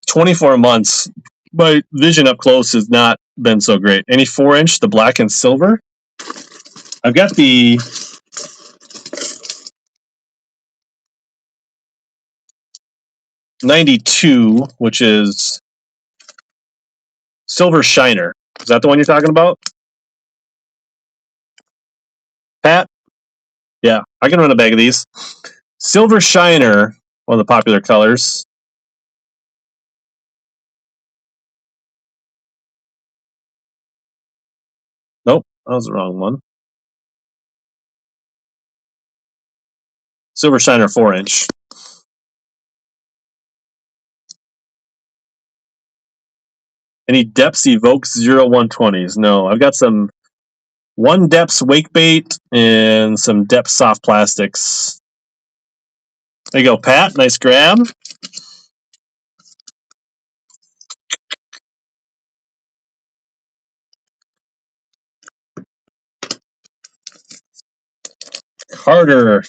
24 months, my vision up close has not been so great. Any 4-inch, the black and silver? I've got the '92, which is Silver Shiner. Is that the one you're talking about, Pat? Yeah, I can run a bag of these. Silver Shiner, one of the popular colors. Nope, that was the wrong one. Silver Shiner 4-inch. Any Depths Evokes 0120s? No, I've got some 1 Depths wake bait and some Depths soft plastics. There you go, Pat. Nice grab. Carter,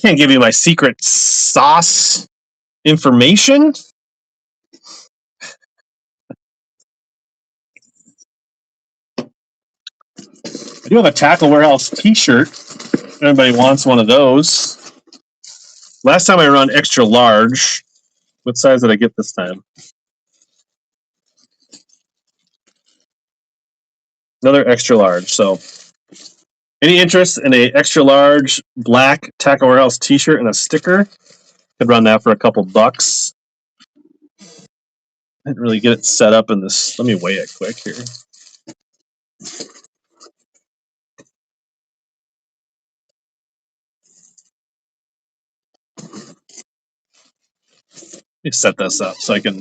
can't give you my secret sauce information. I do have a Tackle Warehouse t-shirt. If anybody wants one of those. Last time I run extra large. What size did I get this time? Another extra large. So, any interest in a extra large black Tackle Warehouse T-shirt and a sticker? Could run that for a couple bucks. I didn't really get it set up in this. Let me weigh it quick here. Let me set this up so I can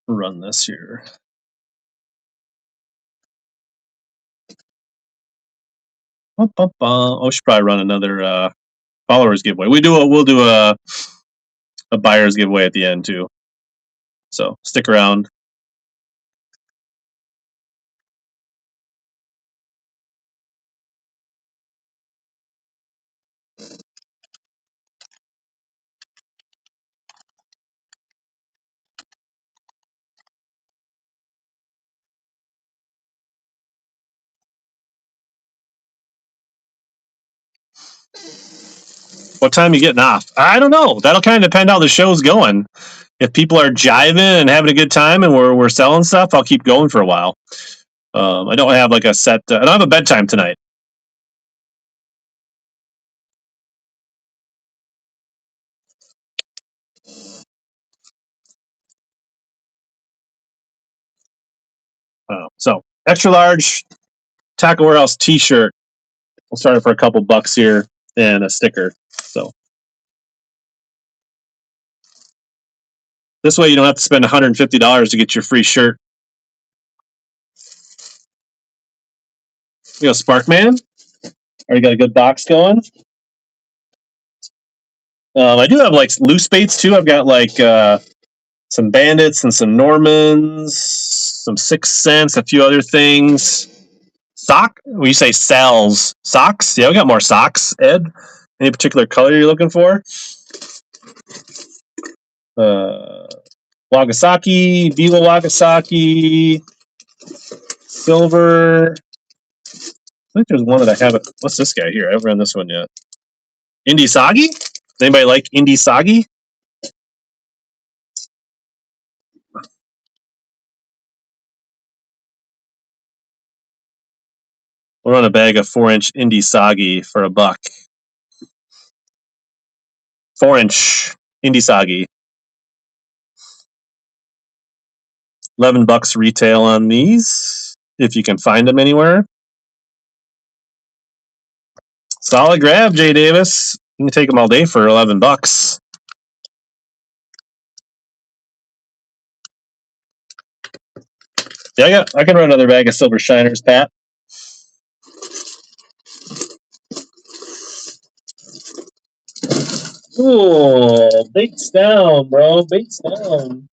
run this here. Oh, we should probably run another followers giveaway. We'll do a buyers giveaway at the end too. So stick around. What time are you getting off? I don't know. That'll kind of depend how the show's going. If people are jiving and having a good time and we're selling stuff, I'll keep going for a while. I don't have like a set. I don't have a bedtime tonight. So extra large Tackle Warehouse T-shirt. We'll start it for a couple bucks here and a sticker. So this way you don't have to spend $150 to get your free shirt. You know, Sparkman. Already got a good box going. I do have like loose baits too. I've got like some bandits and some Normans, some 6th Sense, a few other things. Sock? We say cells. Socks? Yeah, we got more socks. Ed, any particular color you're looking for? Wagasaki, Viva Wagasaki, silver. I think there's one that I haven't. What's this guy here? I haven't run this one yet. Indie Sagi? Does anybody like Indie Sagi? We'll run a bag of 4-inch Indie Sagi for a buck. 4-inch Indie Sagi. $11 retail on these, if you can find them anywhere. Solid grab, Jay Davis. You can take them all day for $11. Yeah, I can run another bag of silver shiners, Pat. Ooh, baits down, bro. Baits down.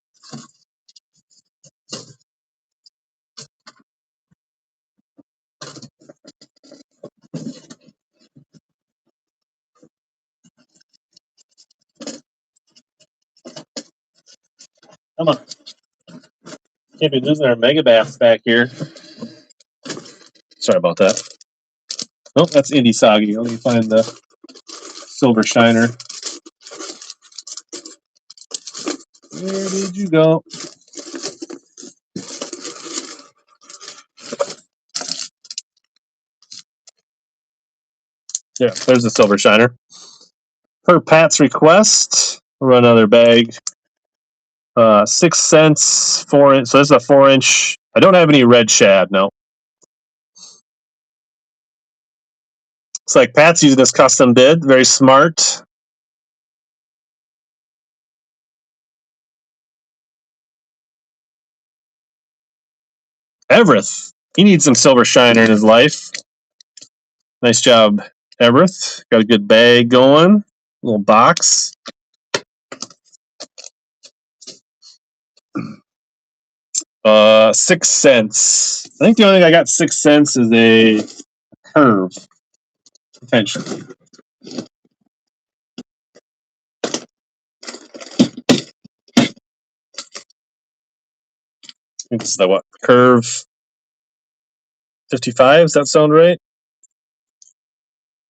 Come on. Can't be losing our HellaBass back here. Sorry about that. Nope, that's Indie Soggy. Let me find the silver shiner. Where did you go? Yeah, there's the silver shiner. Per Pat's request, we'll run another bag. 6 cents, 4-inch. So this is a 4-inch. I don't have any red shad, no. It's like Pat's using this custom bid. Very smart. Everett. He needs some silver shiner in his life. Nice job, Everett. Got a good bag going. Little box. 6 cents. I think the only thing I got 6 cents is a curve. Potentially. I think this is the what? Curve 55. Does that sound right?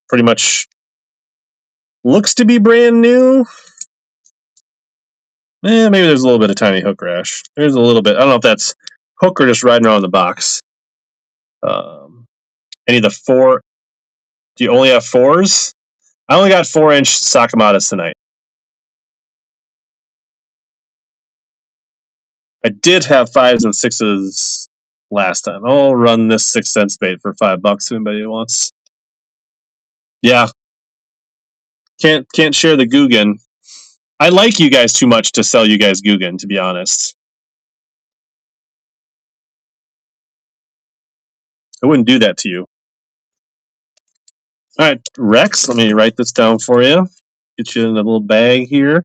Pretty much Looks to be brand new. Maybe there's a little bit of tiny hook rash. There's a little bit. I don't know if that's hook or just riding around the box. Any of the four? Do you only have fours? I only got 4-inch Sakamatas tonight. I did have 5s and 6s last time. I'll run this 6-cent bait for $5 if anybody wants. Yeah. Can't share the Guggen. I like you guys too much to sell you guys Guggen, to be honest. I wouldn't do that to you. All right, Rex, let me write this down for you. Get you in a little bag here.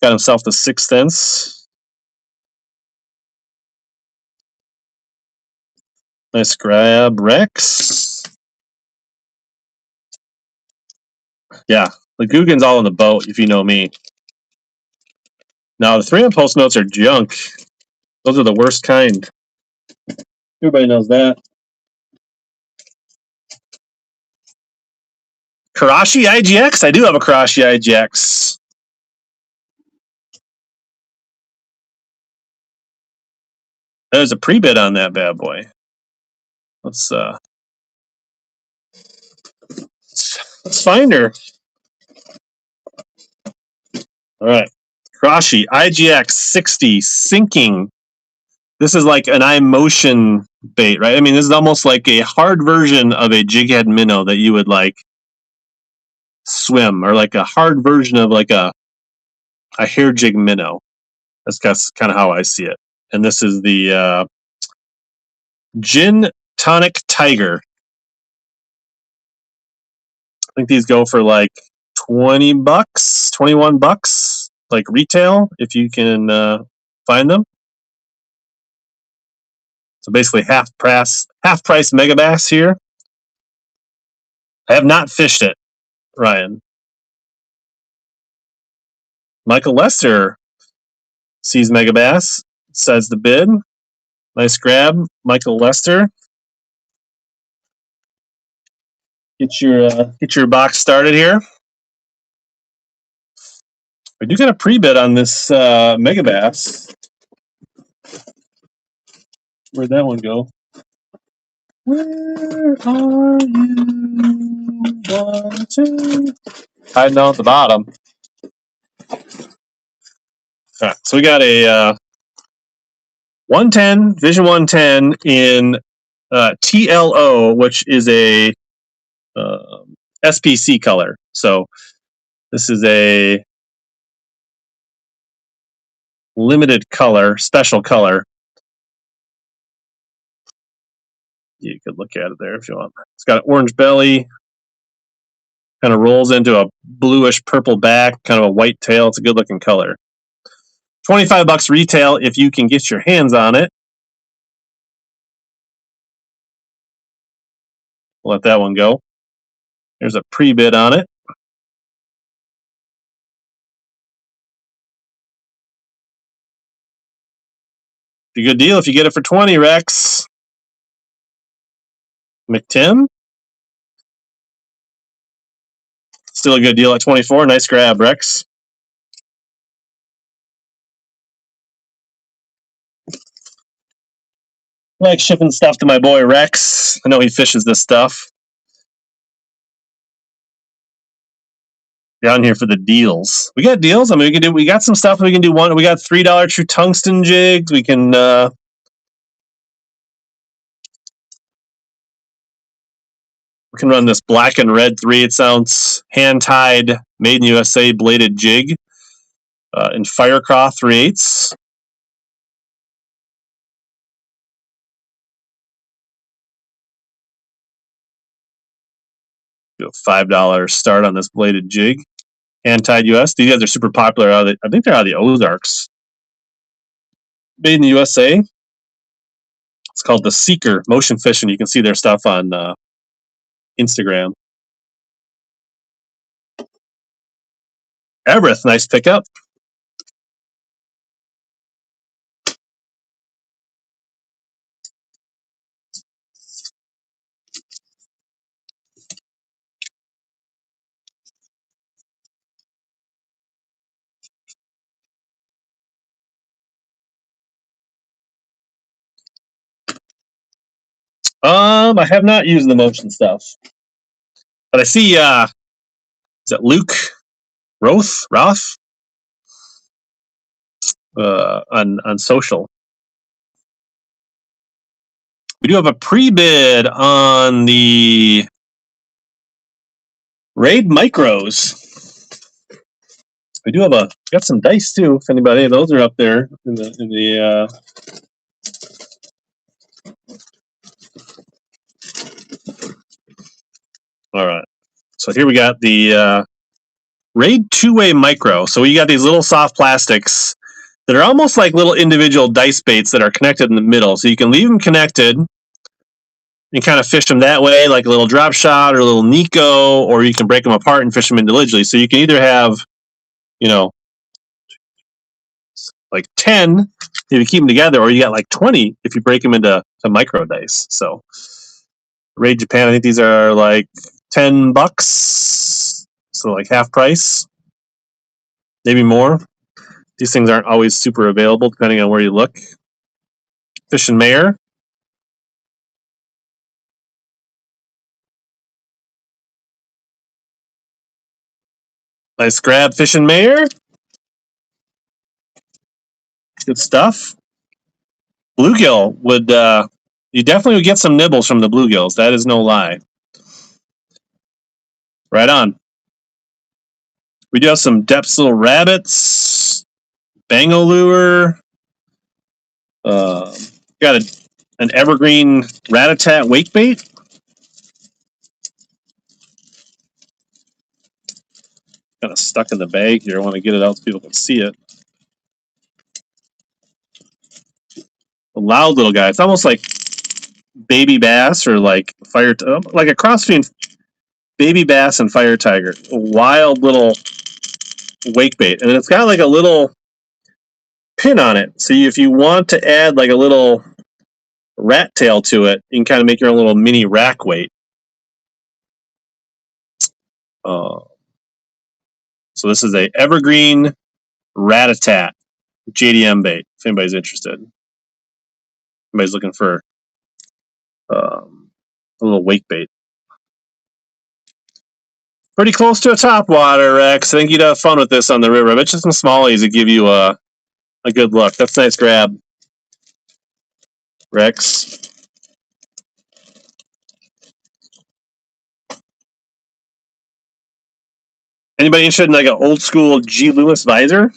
Got himself the 6 cents. Nice grab, Rex. Yeah, the Guggen's all in the boat, if you know me. Now, the 3M Post notes are junk. Those are the worst kind. Everybody knows that. Karashi IGX? I do have a Karashi IGX. There's a pre-bid on that bad boy. Let's find her. All right. Karashi IGX 60 sinking. This is like an iMotion bait, right? I mean, this is almost like a hard version of a jig head minnow that you would like swim, or like a hard version of like a hair jig minnow. That's kind of how I see it. And this is the Gin Tonic Tiger. I think these go for like $20, $21, like retail, if you can find them. So basically half price megabass here. I have not fished it, Ryan. Michael Lester sees megabass, says the bid. Nice grab, Michael Lester. Get your box started here. We do get a pre-bid on this megabass. Where'd that one go? Where are you? 1, 2. Hiding down at the bottom. All right, so we got a 110, Vision 110 in TLO, which is a SPC color. So this is a limited color, special color. You could look at it there if you want. It's got an orange belly, kind of rolls into a bluish purple back, kind of a white tail. It's a good looking color. $25 retail if you can get your hands on it. We'll let that one go. There's a pre-bid on it. Be a good deal if you get it for 20, Rex. McTim. Still a good deal at 24. Nice grab, Rex. I like shipping stuff to my boy Rex. I know he fishes this stuff. Down here for the deals. We got deals. I mean, we got some stuff we can do. We got $3 true tungsten jigs. We can run this black and red 3/8 ounce hand tied made in USA bladed jig in Firecroft 3/8. Do a $5 start on this bladed jig. Hand tied US. These guys are super popular. I think they're out of the Ozarks. Made in the USA. It's called the Seeker Motion Fishing. You can see their stuff on Instagram. Everett, nice pickup. I have not used the motion stuff, but I see. Is it Luke Roth on social? We do have a pre-bid on the Raid Micros. We do have got some dice too. If anybody, those are up there in the. All right. So here we got the Raid two-way micro. So you got these little soft plastics that are almost like little individual dice baits that are connected in the middle. So you can leave them connected and kind of fish them that way, like a little drop shot or a little Nico, or you can break them apart and fish them individually. So you can either have, you know, like 10 if you keep them together, or you got like 20 if you break them into micro dice. So Raid Japan, I think these are like $10, so like half price, maybe more. These things aren't always super available depending on where you look. Fish and Mayor. Nice grab, Fish and Mayor. Good stuff. Bluegill would you definitely would get some nibbles from the bluegills. That is no lie. Right on. We do have some depths little rabbits, bango lure. Got an evergreen rat-a-tat wake bait. Kind of stuck in the bag here. I want to get it out so people can see it. A loud little guy. It's almost like baby bass or like like a cross between baby bass and fire tiger. A wild little wake bait, and it's got like a little pin on it. So if you want to add like a little rat tail to it, you can kind of make your own little mini rack weight. So this is a evergreen rat-a-tat JDM bait. If anybody's interested, anybody's looking for a little wake bait. Pretty close to a top water, Rex. I think you'd have fun with this on the river. I bet you some smallies would give you a good look. That's a nice grab, Rex. Anybody interested in like an old school G. Lewis visor?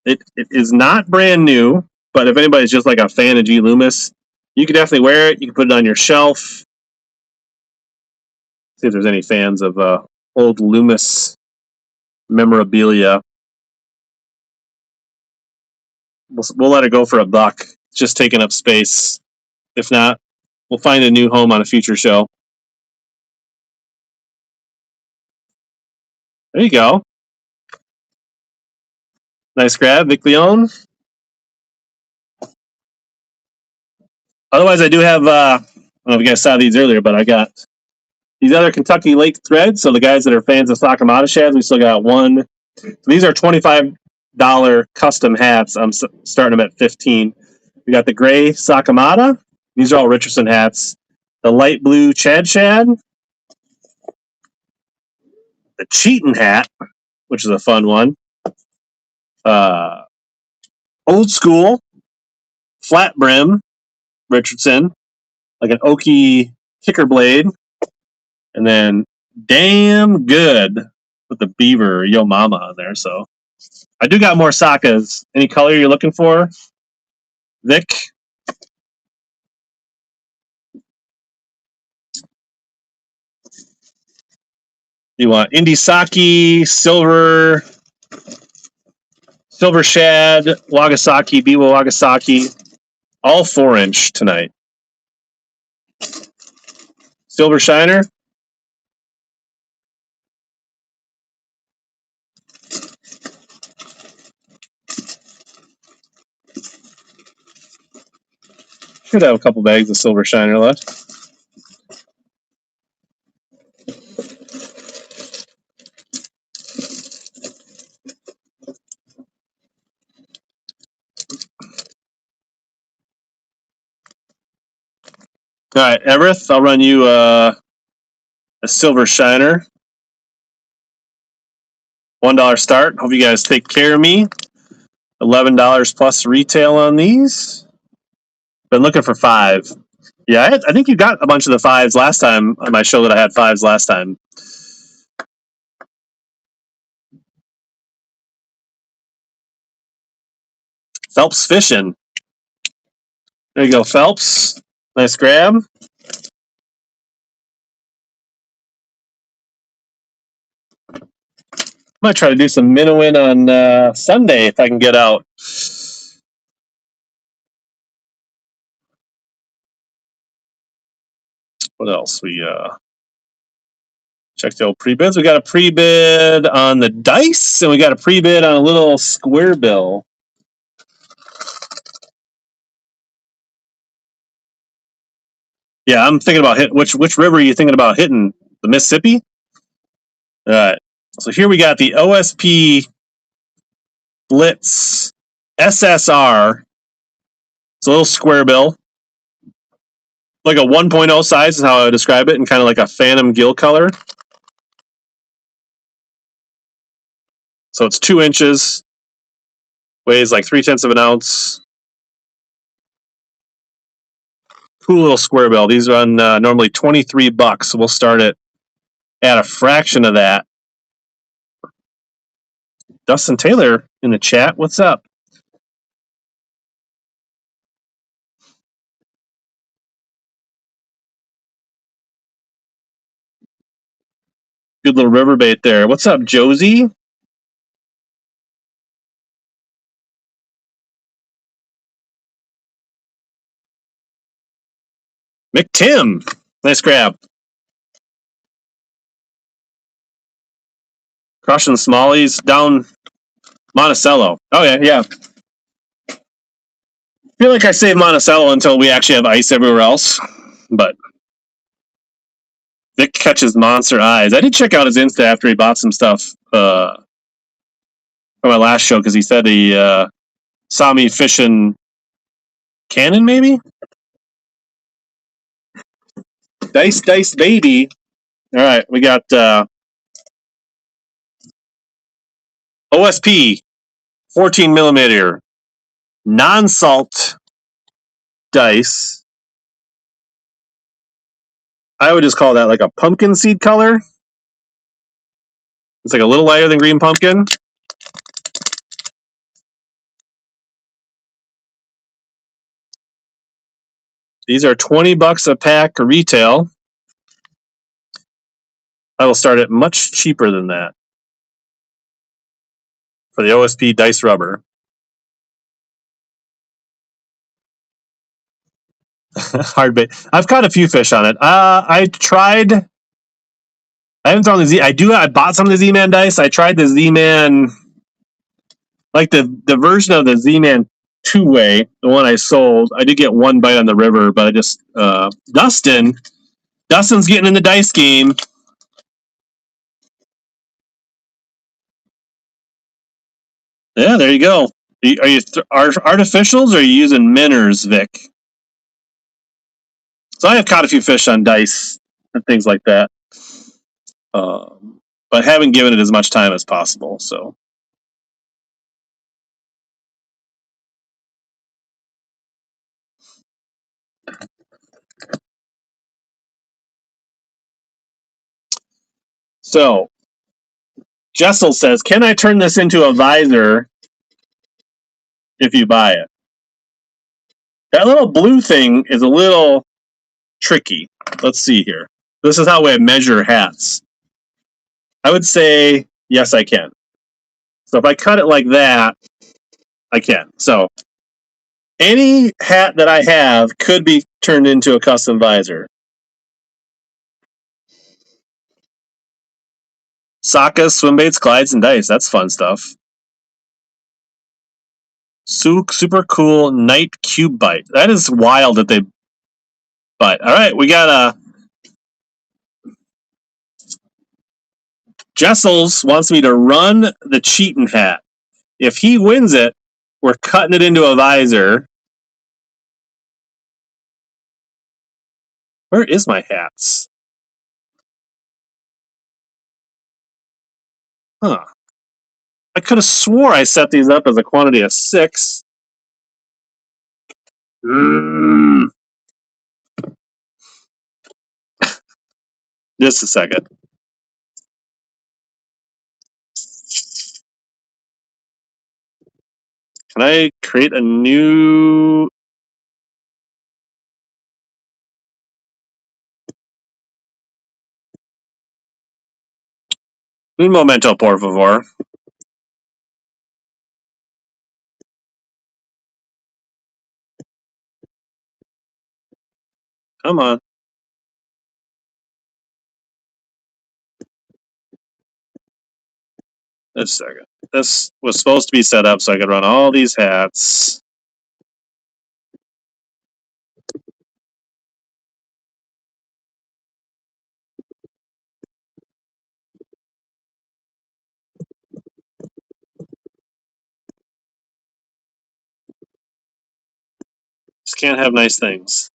It is not brand new, but if anybody's just like a fan of G. Loomis, you can definitely wear it. You can put it on your shelf. See if there's any fans of old Loomis memorabilia. We'll let it go for $1. It's just taking up space. If not, we'll find a new home on a future show. There you go. Nice grab, Vic Leone. Otherwise, I do have, I don't know if you guys saw these earlier, but I got these other Kentucky Lake threads. So the guys that are fans of Sakamata shads, we still got one. So these are $25 custom hats. I'm starting them at $15. We got the gray Sakamata. These are all Richardson hats. The light blue Chad Shad. The Cheatin' hat, which is a fun one. Old school flat brim Richardson, like an oaky kicker blade, and then damn good with the beaver Yo Mama on there. So I do got more Sakas. Any color you're looking for, Vic? You want Indy Saki, silver shad, Wagasaki, Biwa Wagasaki, all 4-inch tonight. Silver shiner. Should have a couple bags of silver shiner left. All right, Everett, I'll run you a silver shiner. $1 start. Hope you guys take care of me. $11 plus retail on these. Been looking for 5. Yeah, I think you got a bunch of the 5s last time on my show that I had 5s last time. Phelps fishing. There you go, Phelps. Nice grab. Might try to do some minnowing on Sunday if I can get out. What else? We check the old pre-bids. We got a pre-bid on the dice, and we got a pre-bid on a little square bill. Yeah, I'm thinking about hitting. Which river are you thinking about hitting? The Mississippi? All right. So here we got the OSP Blitz SSR. It's a little square bill. Like a 1.0 size is how I would describe it, and kind of like a phantom gill color. So it's 2 inches, weighs like 0.3 of an ounce. Cool little square bill. These run normally $23, so we'll start it at a fraction of that. Dustin Taylor in the chat. What's up? Good little river bait there. What's up, Josie? McTim. Nice grab. Crushing smallies down Monticello. Oh, yeah. I feel like I saved Monticello until we actually have ice everywhere else. But Vic catches monster eyes. I did check out his Insta after he bought some stuff for my last show because he said he saw me fishing Cannon, maybe? Dice, baby. All right, we got OSP 14 millimeter non-salt dice. I would just call that like a pumpkin seed color. It's like a little lighter than green pumpkin. These are $20 a pack retail. I will start it much cheaper than that for the OSP dice rubber. Hard bait. I've caught a few fish on it. I tried. I haven't thrown the Z. I bought some of the Z-Man dice. I tried the Z-Man, like the version of the Z-Man two-way, the one I sold. I did get one bite on the river, but I just Dustin's getting in the dice game. Yeah, there you go. Are you artificials or are you using Minners, Vic? So I have caught a few fish on dice and things like that, but haven't given it as much time as possible. So Jessel says, "Can I turn this into a visor if you buy it?" That little blue thing is a little tricky. Let's see here. This is how we measure hats. I would say yes, I can. So if I cut it like that, I can. So any hat that I have could be turned into a custom visor. Sockers, swim baits, glides, and dice. That's fun stuff. Super cool night cube bite. That is wild that they bite. All right, we got a Jessels wants me to run the cheating hat. If he wins it, we're cutting it into a visor. Where is my hats? Huh. I could have swore I set these up as a quantity of 6. Just a second. Can I create a new... Un momento, por favor. Come on. Just a second. This was supposed to be set up so I could run all these hats. Just can't have nice things.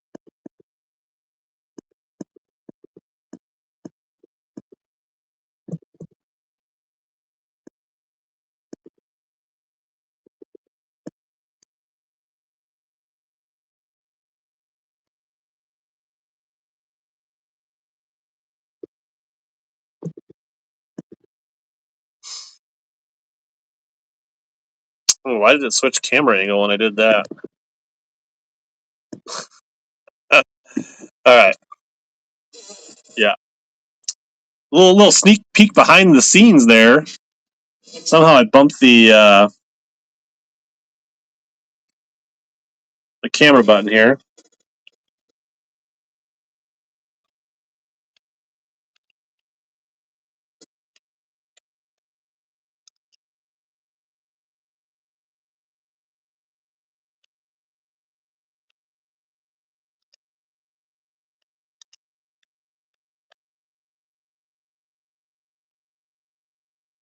Oh, why did it switch camera angle when I did that? All right. Yeah. Little sneak peek behind the scenes there. Somehow I bumped the camera button here.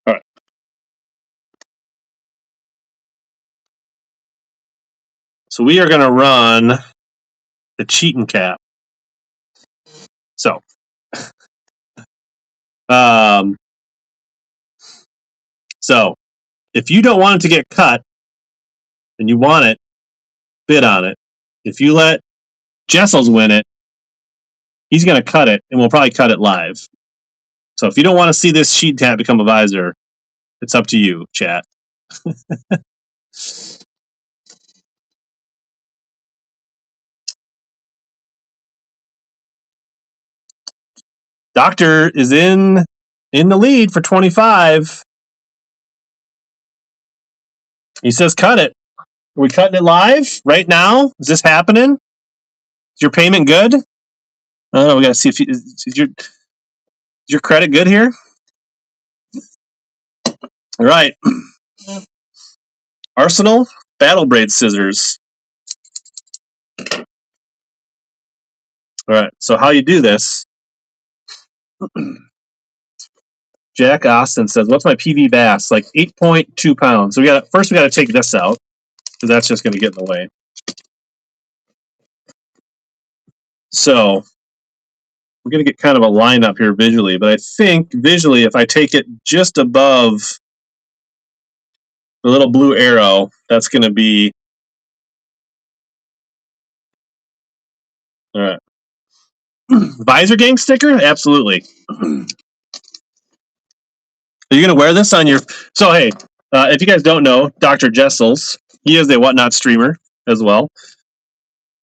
All right. So we are going to run the cheating cap. So, so if you don't want it to get cut and you want it, bid on it. If you let Jessels win it, he's going to cut it, and we'll probably cut it live. So if you don't want to see this cheat tab become a visor, it's up to you, chat. Doctor is in the lead for 25. He says cut it. Are we cutting it live right now? Is this happening? Is your payment good? I don't know. We got to see if is your credit good here. All right. Arsenal Battle Braid Scissors. All right. So how you do this? Jack Austin says, "What's my PV bass? Like 8.2 pounds." So we got to take this out because that's just going to get in the way. So we're going to get kind of a lineup here visually, but I think visually, if I take it just above the little blue arrow, that's going to be all right. Visor Gang sticker? Absolutely. Are you going to wear this on your... So, hey, if you guys don't know, Dr. Jessels, he is a Whatnot streamer as well.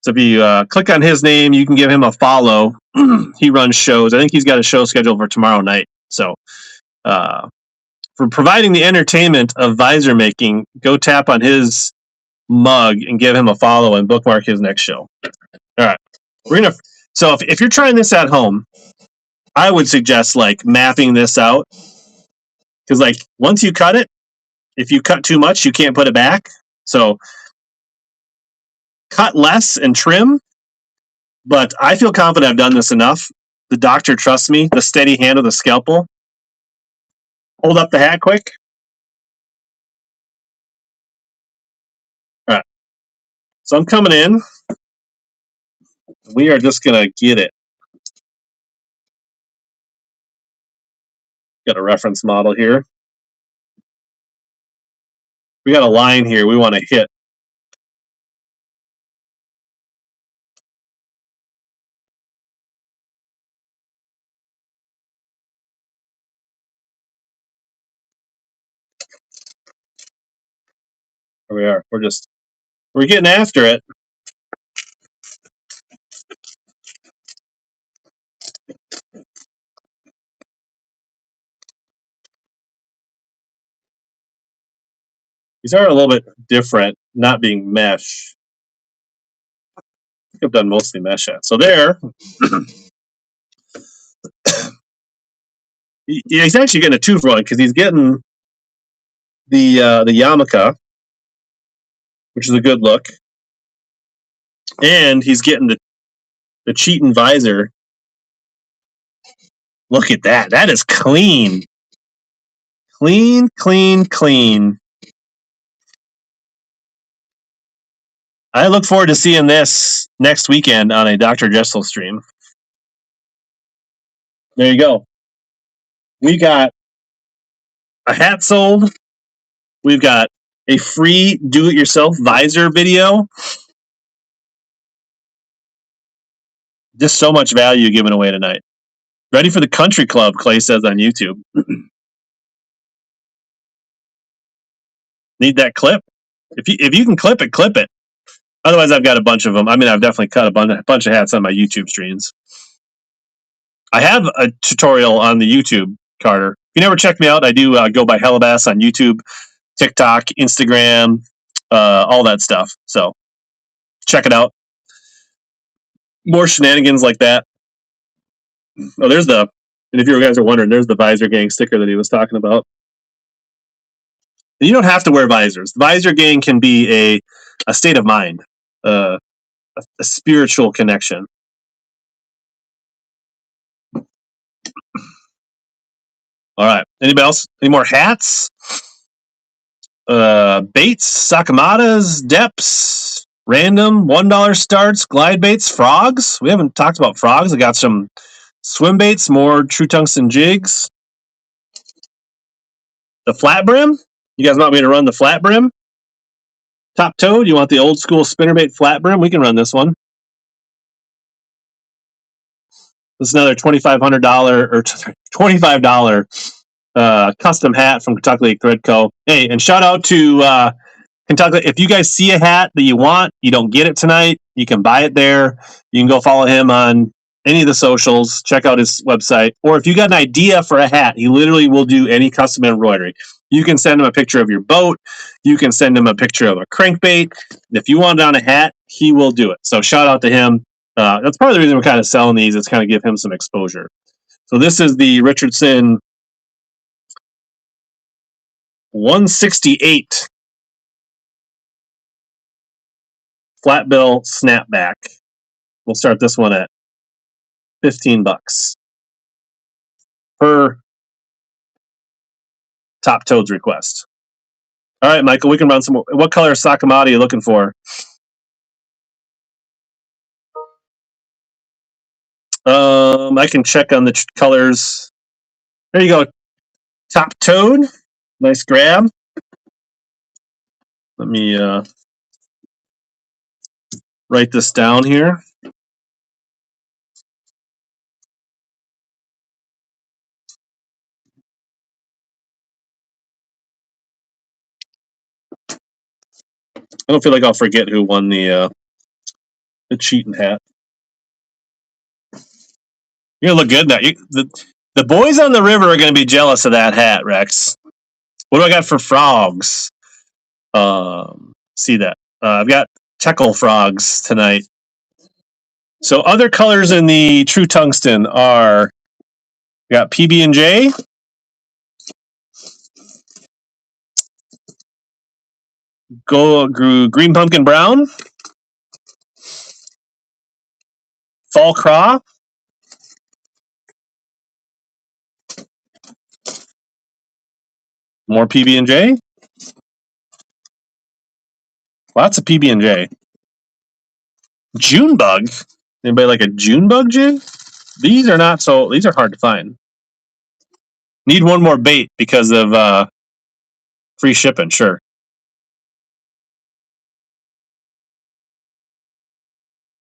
So if you click on his name, you can give him a follow. He runs shows. I think he's got a show scheduled for tomorrow night. So for providing the entertainment of visor making, go tap on his mug and give him a follow and bookmark his next show. All right. So if you're trying this at home, I would suggest like mapping this out. Because like once you cut it, if you cut too much, you can't put it back. So cut less and trim. But I feel confident I've done this enough. The doctor trusts me. The steady hand of the scalpel. Hold up the hat quick. All right. So I'm coming in. We are just going to get it. Got a reference model here. We got a line here we want to hit. Here we are. We're getting after it. These are a little bit different, not being mesh. I think I've done mostly mesh at. So there, he's actually getting a 2-for-1 because he's getting the yarmulke, which is a good look, and he's getting the cheating visor. Look at that. That is clean. Clean, clean, clean. I look forward to seeing this next weekend on a Dr. Jessel stream. There you go. We got a hat sold. We've got a free do-it-yourself visor video. Just so much value given away tonight. Ready for the country club, Clay says on YouTube. Need that clip? If you can clip it, clip it. Otherwise, I've got a bunch of them. I mean, I've definitely cut a bunch of hats on my YouTube streams. I have a tutorial on the YouTube, Carter. If you never check me out, I do go by HellaBass on YouTube, TikTok, Instagram, all that stuff. So check it out. More shenanigans like that. Oh, there's and if you guys are wondering, there's the Visor Gang sticker that he was talking about. And you don't have to wear visors. The Visor Gang can be a state of mind, a spiritual connection. All right. Anybody else? Any more hats? Baits, Sakamatas, depths, random, $1 starts, glide baits, frogs. We haven't talked about frogs. I got some swim baits, more true tungsten jigs. The flat brim. You guys want me to run the flat brim? Top toed. You want the old school spinnerbait flat brim? We can run this one. This is another $2,500 or $25 custom hat from Kentucky Lake Thread Co. Hey, and shout out to Kentucky. If you guys see a hat that you want, you don't get it tonight, you can buy it there. You can go follow him on any of the socials. Check out his website. Or if you got an idea for a hat, he literally will do any custom embroidery. You can send him a picture of your boat. You can send him a picture of a crankbait. If you want it on a hat, he will do it. So shout out to him. That's part of the reason we're kind of selling these. Is kind of give him some exposure. So this is the Richardson 168 flat bill snapback. We'll start this one at $15 per top toads request. All right, Michael, we can run some more. What color Sakamata are you looking for? I can check on the colors. There you go. Top toad. Nice grab. Let me write this down here. I don't feel like I'll forget who won the cheating hat. You're gonna look good now. The boys on the river are gonna be jealous of that hat, Rex. What do I got for frogs? See that. I've got Teckle frogs tonight. So other colors in the true tungsten are, we got PB&J, green pumpkin brown, fall craw, more PB&J, lots of PB&J. June bug. Anybody like a June bug jig? These are hard to find. Need one more bait because of free shipping. Sure.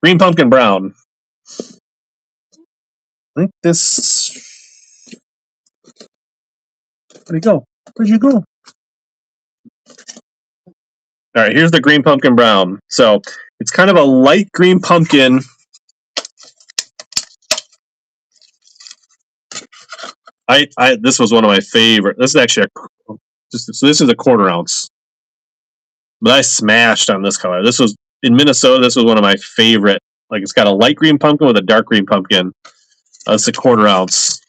Green pumpkin brown. I think this. Where'd he go? Where'd you go? All right, here's the green pumpkin brown. So it's kind of a light green pumpkin. This was one of my favorite. This is actually so this is a 1/4 ounce, but I smashed on this color. This was in Minnesota. This was one of my favorite. Like it's got a light green pumpkin with a dark green pumpkin. It's a 1/4 ounce.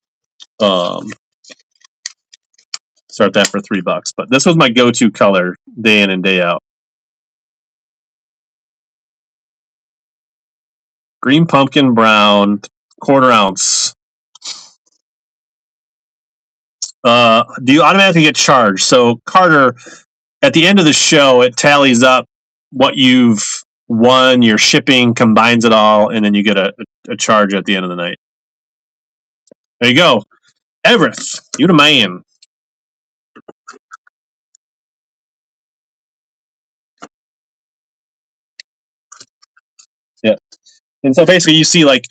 Start that for $3, but this was my go-to color day in and day out. Green pumpkin brown, 1/4 ounce. Do you automatically get charged? So Carter, at the end of the show, it tallies up what you've won, your shipping, combines it all, and then you get a charge at the end of the night. There you go. Everett, you the man. Yeah. And so basically you see like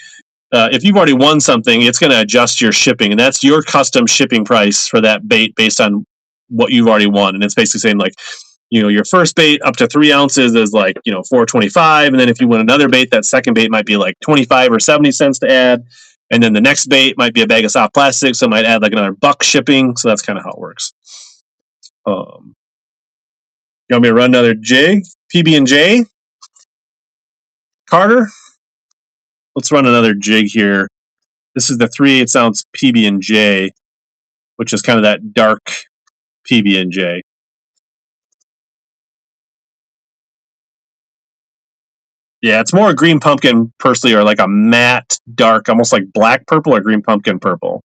if you've already won something, it's going to adjust your shipping, and that's your custom shipping price for that bait based on what you've already won. And it's basically saying like, your first bait up to 3 ounces is like, $4.25, and then if you win another bait, that second bait might be like 25 or 70 cents to add, and then the next bait might be a bag of soft plastic, so it might add like another $1 shipping. So that's kind of how it works. You want me to run another jig, PB&J, Carter? Let's run another jig here. This is the 3/8 ounce PB&J, which is kind of that dark PB&J. Yeah, it's more green pumpkin personally, or like a matte dark, almost like black purple or green pumpkin purple.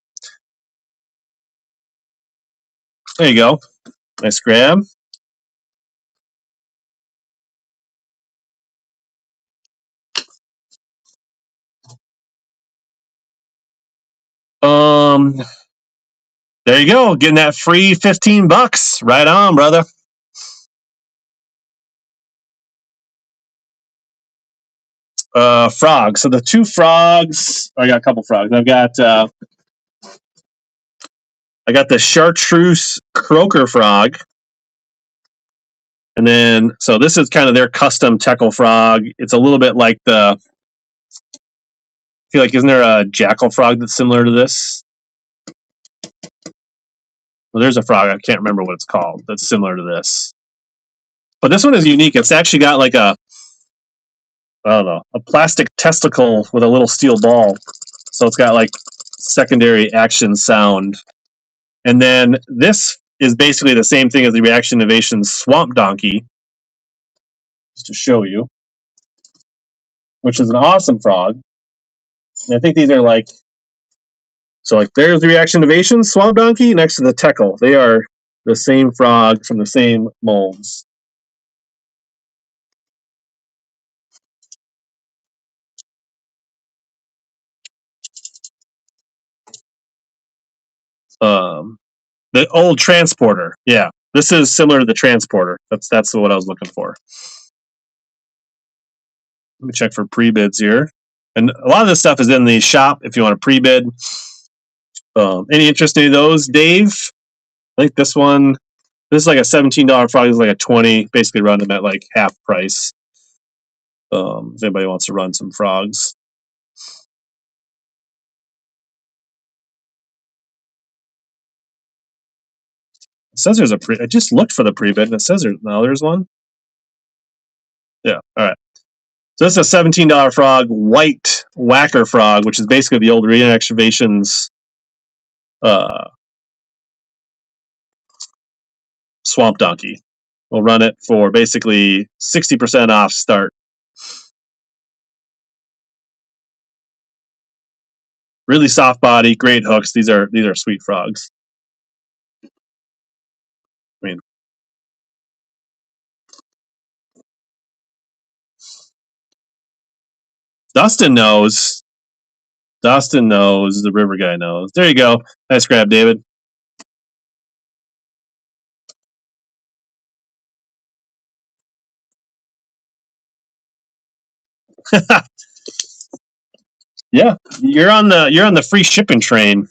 There you go. Nice grab. There you go. Getting that free $15. Right on, brother. Frog. So the 2 frogs. I got a couple frogs. I got the chartreuse croaker frog. And then, so this is kind of their custom Teckle frog. It's a little bit like I feel like, isn't there a jackal frog that's similar to this? Well, there's a frog. I can't remember what it's called. That's similar to this. But this one is unique. It's actually got like I don't know, a plastic testicle with a little steel ball. So it's got like secondary action sound. And then this is basically the same thing as the Reaction Innovation Swamp Donkey, just to show you, which is an awesome frog. And I think these are like, so like there's the Reaction Innovation Swamp Donkey next to the Teckle. They are the same frog from the same molds. The old Transporter. Yeah. This is similar to the Transporter. That's what I was looking for. Let me check for pre-bids here. And a lot of this stuff is in the shop if you want to pre-bid. Any interest in those, Dave? I think this is like a $17 frog. This is like a 20. Basically run them at like half price. If anybody wants to run some frogs. It says there's a pre. I just looked for the pre-bid and it says there's one. Yeah. All right. So this is a $17 frog, white whacker frog, which is basically the old Reactivations Swamp Donkey. We'll run it for basically 60% off start. Really soft body, great hooks. These are sweet frogs. I mean, Dustin knows. The river guy knows. There you go. Nice grab, David. Yeah, you're on the free shipping train.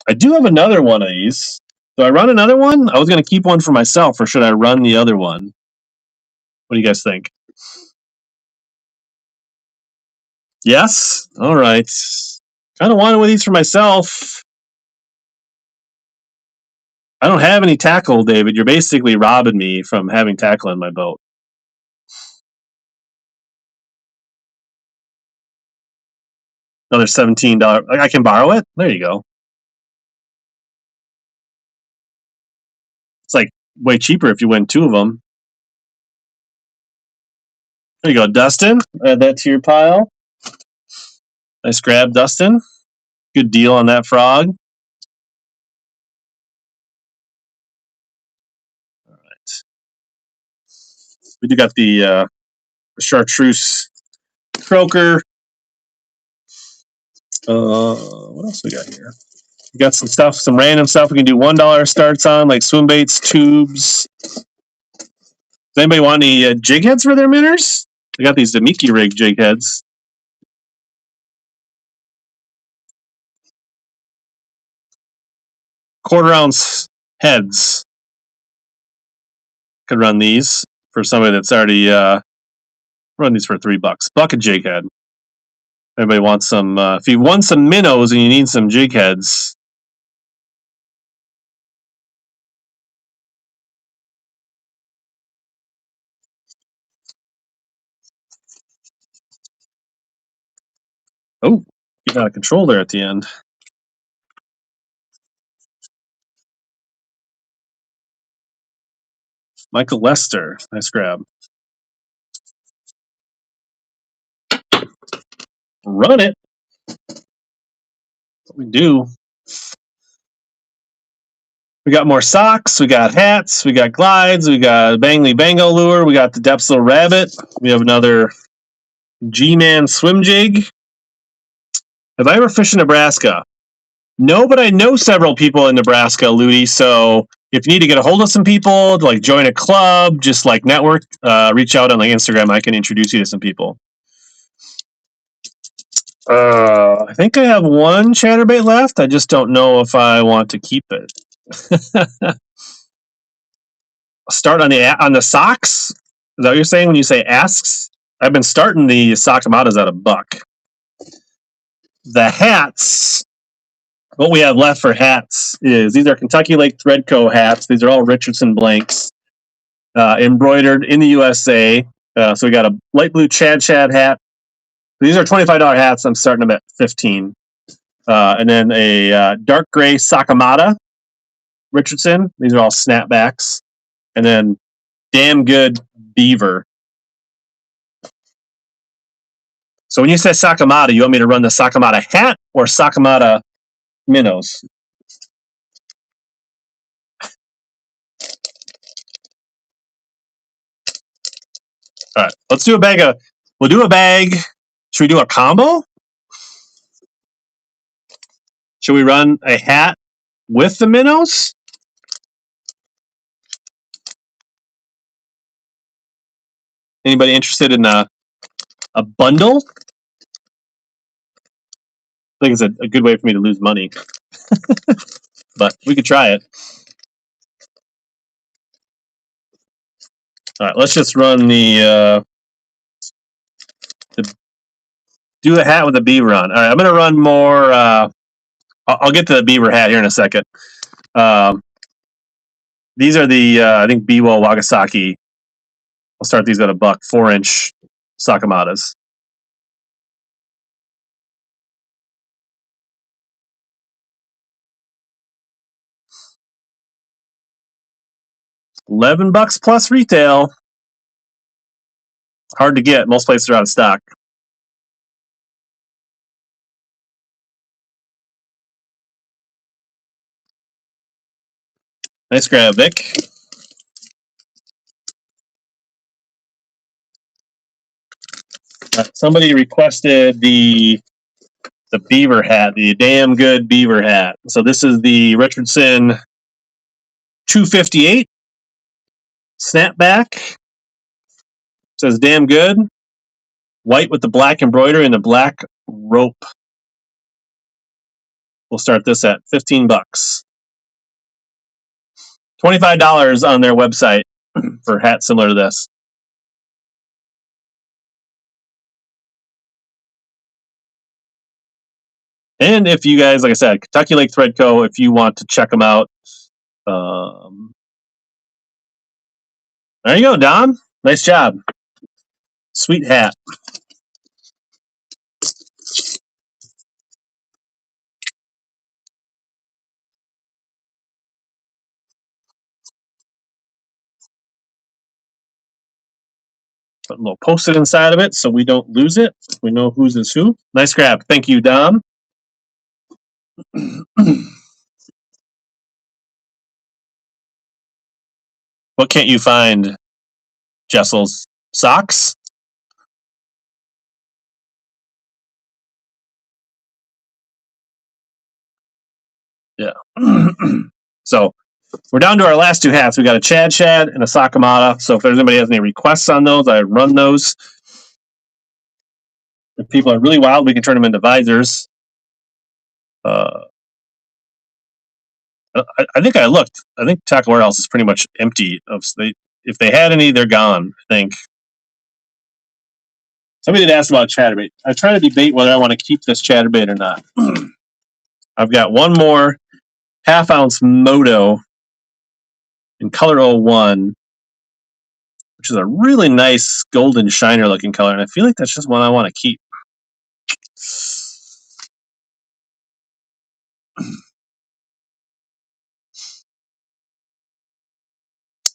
I do have another one of these. Do I run another one? I was going to keep one for myself, or should I run the other one? What do you guys think? Yes? All right. Kind of wanted one of these for myself. I don't have any tackle, David. You're basically robbing me from having tackle in my boat. Another $17. I can borrow it? There you go. It's like way cheaper if you win two of them. There you go, Dustin. Add that to your pile. Nice grab, Dustin. Good deal on that frog. All right. We do got the chartreuse croaker. What else we got here? We got some stuff, some random stuff we can do $1 starts on, like swim baits, tubes. Does anybody want any jig heads for their minnows? I got these Demiki rig jig heads. Quarter-ounce heads. Could run these for somebody that's already run these for $3. Buck a jig head. Everybody wants some. If you want some minnows and you need some jig heads, oh, you got a control there at the end. Michael Lester, nice grab. Run it. What we do. We got more socks. We got hats. We got glides. We got Bangly Bango lure. We got the Depsel Rabbit. We have another G-Man swim jig. Have I ever fished in Nebraska? No, but I know several people in Nebraska, Ludi. So if you need to get a hold of some people, to like join a club, just like network, reach out on like Instagram. I can introduce you to some people. I think I have one chatterbait left. I just don't know if I want to keep it. Start on the socks. Is that what you're saying when you say asks? I've been starting the Sakamadas at $1. The hats. What we have left for hats is these are Kentucky Lake Threadco hats. These are all Richardson blanks, embroidered in the USA. So we got a light blue Chad hat. These are $25 hats. I'm starting them at $15. And then a dark gray Sakamata Richardson. These are all snapbacks. And then damn good beaver. So when you say Sakamata, you want me to run the Sakamata hat or Sakamata minnows? All right, let's do a bag of. We'll do a bag. Should we do a combo? Should we run a hat with the minnows? Anybody interested in a bundle? I think it's a good way for me to lose money, but we could try it. All right, let's just run the do the hat with the beaver on. All right, I'm going to run more. I'll get to the beaver hat here in a second. These are the I think Biwo Wagasaki. I'll start these at $1, 4-inch Sakamatas. $11 plus retail. Hard to get. Most places are out of stock. Nice grab, Vic. Somebody requested the beaver hat, the damn good beaver hat. So this is the Richardson 258 snapback. Says damn good. White with the black embroidery and the black rope. We'll start this at $15. $25 on their website for hats similar to this. And if you guys, like I said, Kentucky Lake Thread Co., if you want to check them out, there you go, Dom. Nice job. Sweet hat. Put a little post-it inside of it so we don't lose it. We know whose is who. Nice grab. Thank you, Dom. What can't you find, Jessel's? Socks? Yeah. So we're down to our last two hats. We got a Chad and a Sakamata. So if there's anybody has any requests on those, I run those. If people are really wild, we can turn them into visors. I think I looked. I think Tackle Warehouse is pretty much empty. If they had any, they're gone, I think. Somebody had asked about chatterbait. I try to debate whether I want to keep this chatterbait or not. I've got one more half-ounce Moto in color 01, which is a really nice golden shiner looking color, and I feel like that's just one I want to keep.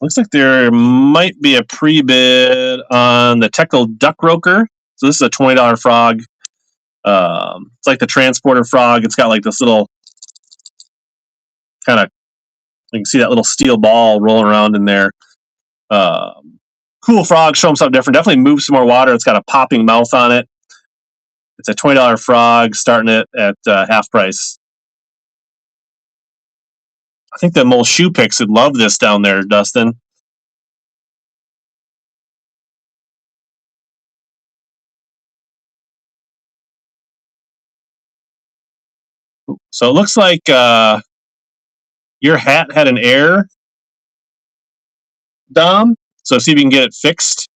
Looks like there might be a pre-bid on the Teckle Duck Roker. So this is a $20 frog. It's like the transporter frog. It's got like this little kind of, you can see that little steel ball rolling around in there. Cool frog, show them something different. Definitely moves some more water. It's got a popping mouth on it. It's a $20 frog, starting it at half price. I think the Mole Shoe Picks would love this down there, Dustin. So it looks like your hat had an error, Dom. So see if you can get it fixed.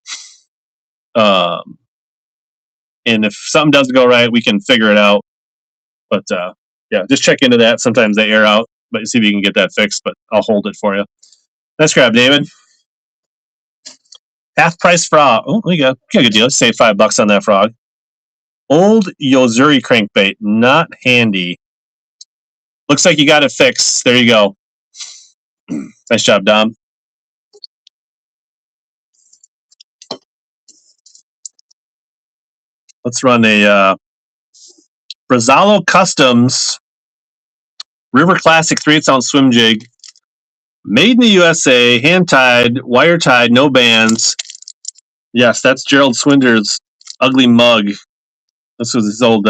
And if something doesn't go right, we can figure it out. But yeah, just check into that. Sometimes they air out, but see if you can get that fixed. But I'll hold it for you. Nice grab, David. Half price frog. Oh, we got a good deal. Let's save $5 on that frog. Old Yozuri crankbait, not handy. Looks like you got it fixed. There you go. Nice job, Dom. Let's run a Brazzalo Customs River Classic 3/8-ounce swim jig. Made in the USA, hand tied, wire tied, no bands. Yes, that's Gerald Swinder's ugly mug. This was his old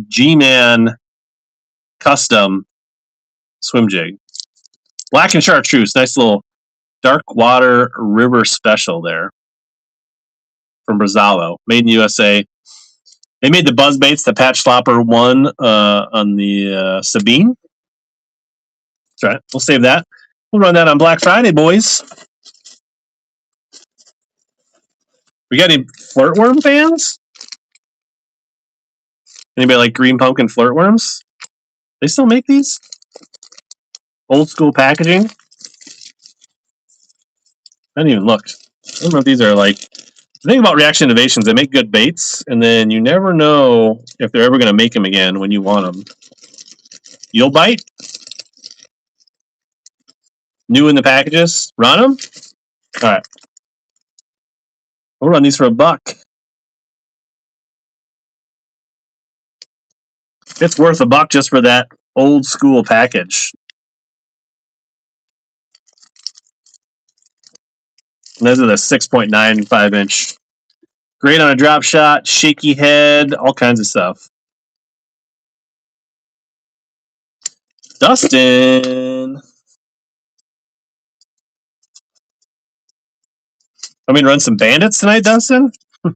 G-Man custom swim jig. Black and chartreuse. Nice little dark water river special there from Brazzalo. Made in the USA. They made the buzz baits that Pat Schlopper won on the Sabine. That's right. We'll save that. We'll run that on Black Friday, boys. We got any flirtworm fans? Anybody like green pumpkin flirtworms? They still make these? Old school packaging? I didn't even look. I don't know if these are like. The thing about Reaction Innovations, they make good baits, and then you never know if they're ever going to make them again when you want them. You'll bite? New in the packages? Run them? All right. We'll run these for $1. It's worth $1 just for that old school package. And those are the 6.95 inch. Great on a drop shot, shaky head, all kinds of stuff. Dustin. I mean, run some bandits tonight, Dustin? All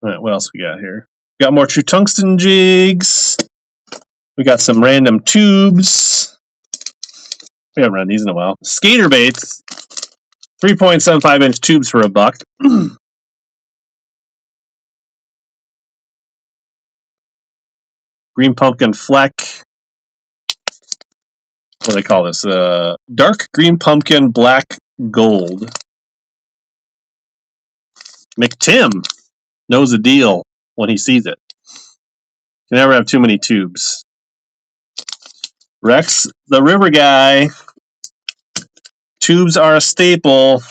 right, what else we got here? We got more true tungsten jigs. We got some random tubes. We haven't run these in a while. Skater baits. 3.75-inch tubes for $1. Green pumpkin fleck. What do they call this? Dark green pumpkin black gold. McTim knows the deal when he sees it. You never have too many tubes. Rex, the river guy. Tubes are a staple.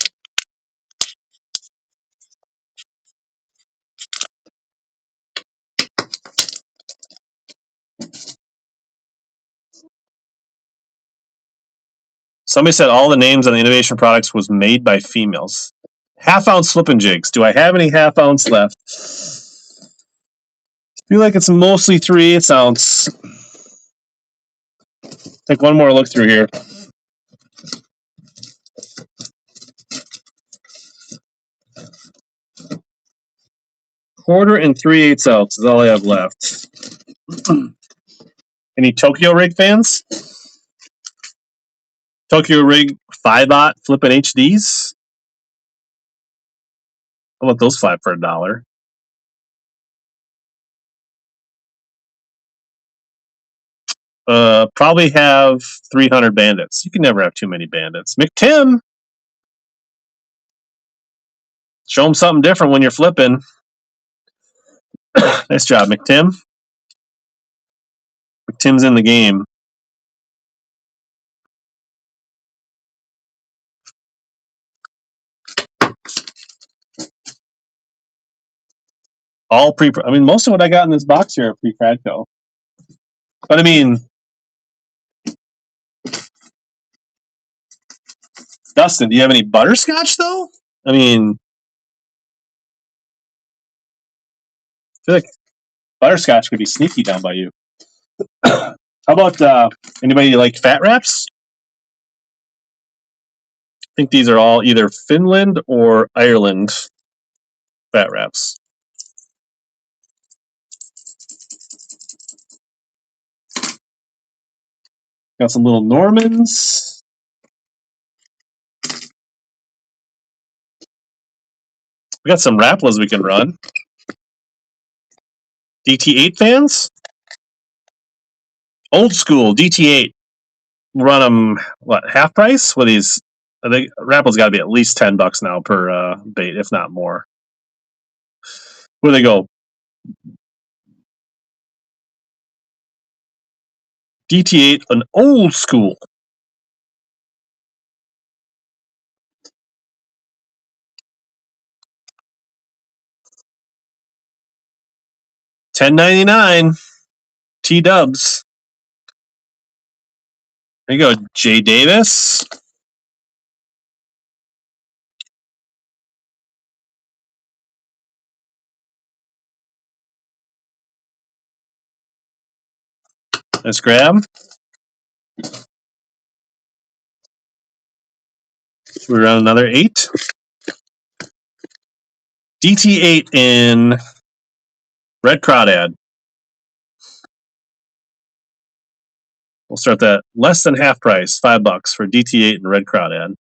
Somebody said all the names on the innovation products was made by females. Half-ounce flipping jigs. Do I have any half-ounce left? I feel like it's mostly 3/8 ounce. Take one more look through here. Quarter and 3/8 ounce is all I have left. Any Tokyo Rig fans? Tokyo Rig 5/0 flipping HDs? How about those 5 for $1? Probably have 300 bandits. You can never have too many bandits. McTim! Show them something different when you're flipping. Nice job, McTim. McTim's in the game. All pre. I mean, most of what I got in this box here are pre-Cradco. But I mean, Dustin, do you have any butterscotch though? I mean, I feel like butterscotch could be sneaky down by you. How about anybody like fat wraps? I think these are all either Finland or Ireland fat wraps. Got some little Normans. We got some Raplas we can run. DT8 fans? Old school DT8. Run them, what, half price? With these, I think Rappel's got to be at least $10 now per bait, if not more. Where do they go? DT8, an old school. $10.99. T-dubs. There you go, Jay Davis. Let's grab. We run another 8. DT8 in red crawdad. We'll start that less than half price, $5 for DT8 and red crawdad.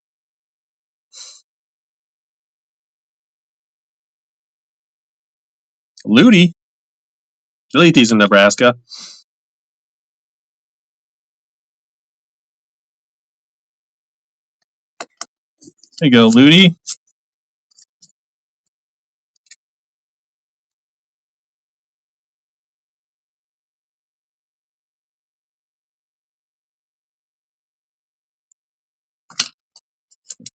Ludi. Jalites in Nebraska. There you go, Ludi.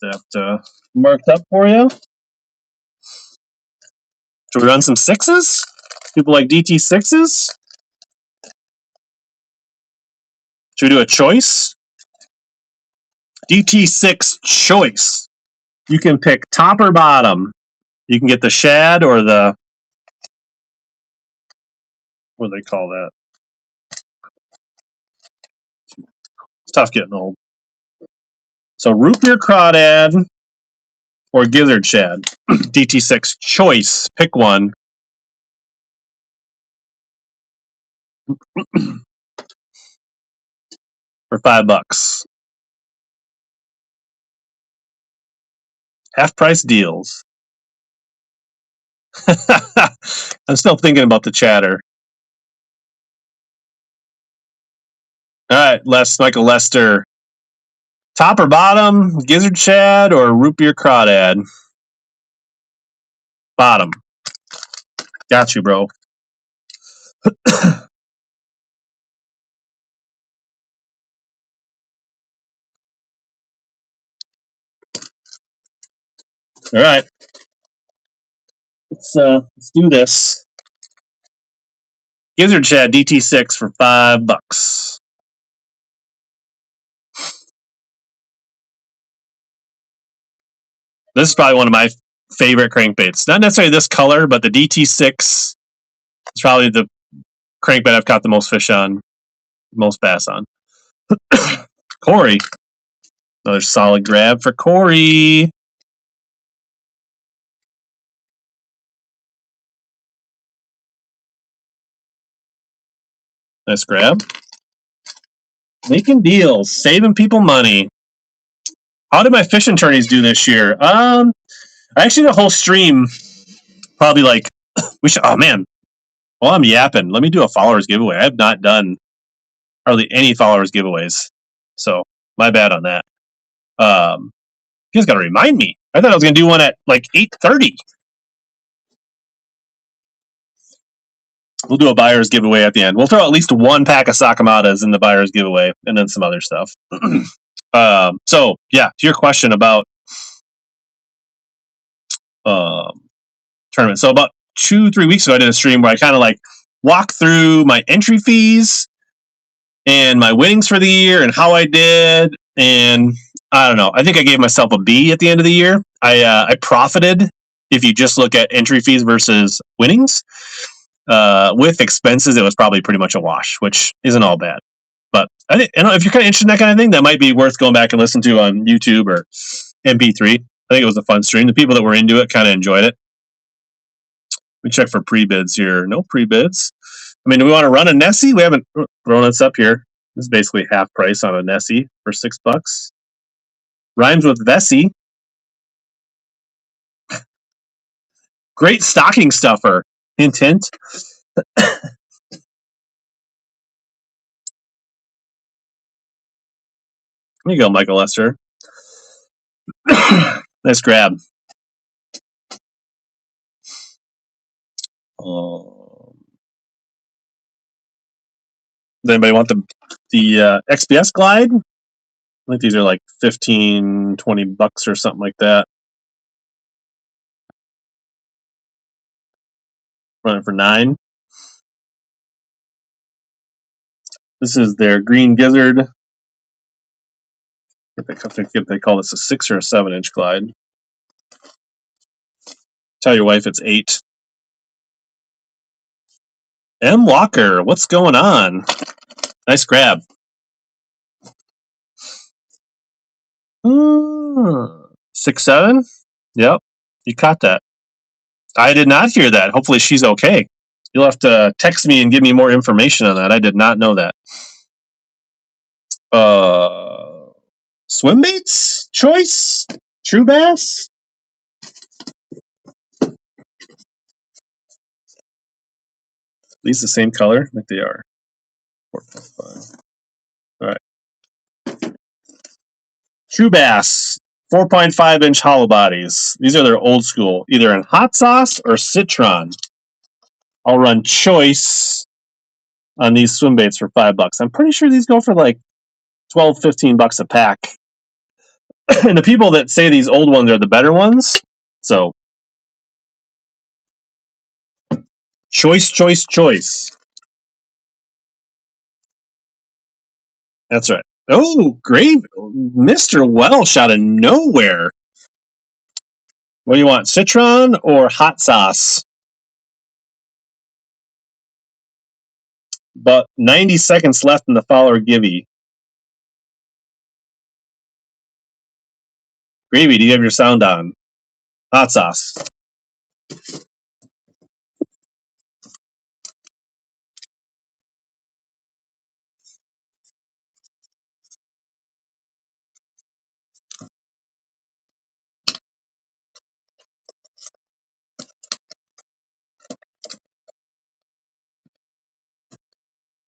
That marked up for you. Should we run some 6s? People like DT6s? Should we do a choice? DT6 choice. You can pick top or bottom. You can get the shad or the, what do they call that? It's tough getting old. So root beer crawdad or gizzard shad. DT6 choice. Pick one. For $5. Half price deals. I'm still thinking about the chatter. All right, Michael Lester. Top or bottom, gizzard shad or root beer crawdad? Bottom. Got you, bro. All right. Let's do this. Gizzard shad DT6 for $5. This is probably one of my favorite crankbaits. Not necessarily this color, but the DT6 is probably the crankbait I've caught the most fish on, most bass on. Corey. Another solid grab for Corey. Nice grab. Making deals, saving people money. How did my fishing tourneys do this year? I actually did a whole stream, probably like we should. Oh man, well I'm yapping. Let me do a followers giveaway. I have not done hardly any followers giveaways, so my bad on that. You guys got to remind me. I thought I was gonna do one at like 8:30. We'll do a buyer's giveaway at the end. We'll throw at least one pack of Sakamadas in the buyer's giveaway, and then some other stuff. So yeah, to your question about tournament. So about 2-3 weeks ago, I did a stream where I kind of like walk through my entry fees and my winnings for the year and how I did. And I don't know. I think I gave myself a B at the end of the year. I profited if you just look at entry fees versus winnings. With expenses, it was probably pretty much a wash, which isn't all bad. But I think, you know, if you're kind of interested in that kind of thing, that might be worth going back and listen to on YouTube or MP3. I think it was a fun stream. The people that were into it kind of enjoyed it. Let me check for pre-bids here. No pre-bids. I mean, do we want to run a Nessie? We haven't thrown this up here. This is basically half price on a Nessie for $6. Rhymes with Vessi. Great stocking stuffer. Hint, hint. There you go, Michael Lester. Nice grab. Does anybody want the XPS glide? I think these are like $15-$20 or something like that. Running for $9. This is their green gizzard. I think they call this a 6 or a 7-inch glide. Tell your wife it's 8. M. Walker, what's going on? Nice grab. 6-7. Yep, you caught that. I did not hear that. Hopefully she's okay. You'll have to text me and give me more information on that. I did not know that. Swim baits choice. True bass. At least the same color. I think they are. 4.5. All right. True bass. 4.5-inch hollow bodies. These are their old school, either in hot sauce or citron. I'll run choice on these swim baits for $5. I'm pretty sure these go for like $12-$15 a pack. And the people that say these old ones are the better ones. So choice, choice, choice. That's right. Oh, great. Mr. Welsh out of nowhere. What do you want, citron or hot sauce? But 90 seconds left in the follower givey. Gravy, do you have your sound on? Hot sauce.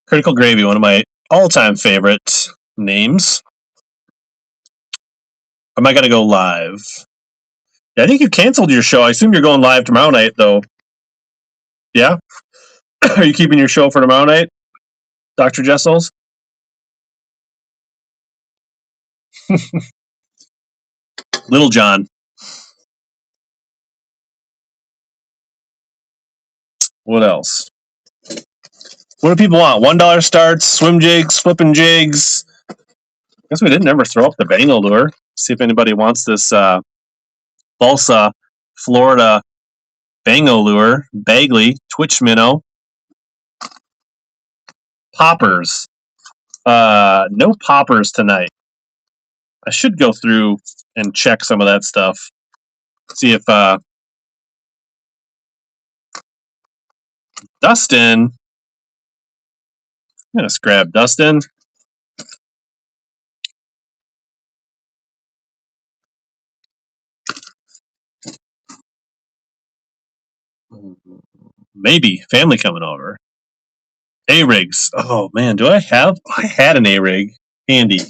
Critical Gravy, one of my all-time favorite names. Am I going to go live? Yeah, I think you canceled your show. I assume you're going live tomorrow night, though. Yeah? Are you keeping your show for tomorrow night, Dr. Jessels? Little John. What else? What do people want? $1 starts, swim jigs, flipping jigs. I guess we didn't ever throw up the Bango lure. See if anybody wants this Balsa, Florida Bango lure, Bagley, Twitch minnow. Poppers. No poppers tonight. I should go through and check some of that stuff. See if Dustin. I'm gonna grab Dustin. Maybe family coming over. A-rigs. Oh man, do I have? I had an A-rig handy.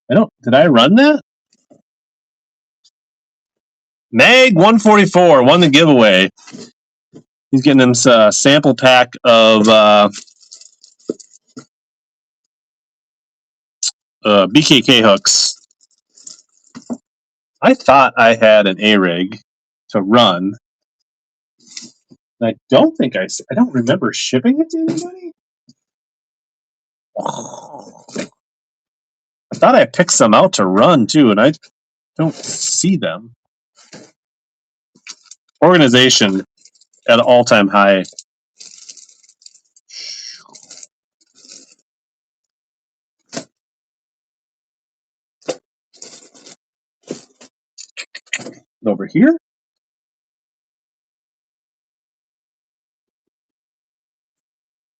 I don't. Did I run that? Mag 144 won the giveaway. He's getting them sample pack of BKK hooks. I thought I had an A-rig to run. I don't think I don't remember shipping it to anybody. I thought I picked some out to run too, and I don't see them. Organization at an all-time high. Over here.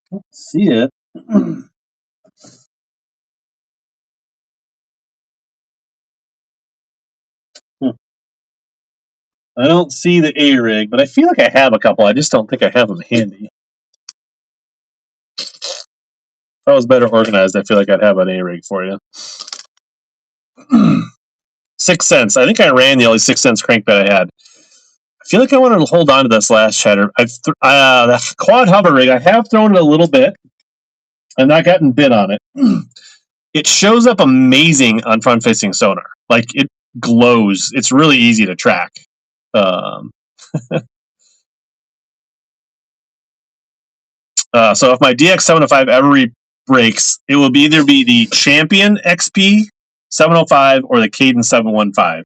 Don't see it. I don't see the A-rig, but I feel like I have a couple. I just don't think I have them handy. If I was better organized, I feel like I'd have an A-rig for you. 6 cents. I think I ran the only 6 cents crankbait I had. I feel like I wanted to hold on to this last chatter. The quad hover rig, I have thrown it a little bit. I've not gotten bit on it. It shows up amazing on front-facing sonar. Like, it glows. It's really easy to track. So if my DX705 ever breaks, it will either be the Champion XP 705 or the Cadence 715.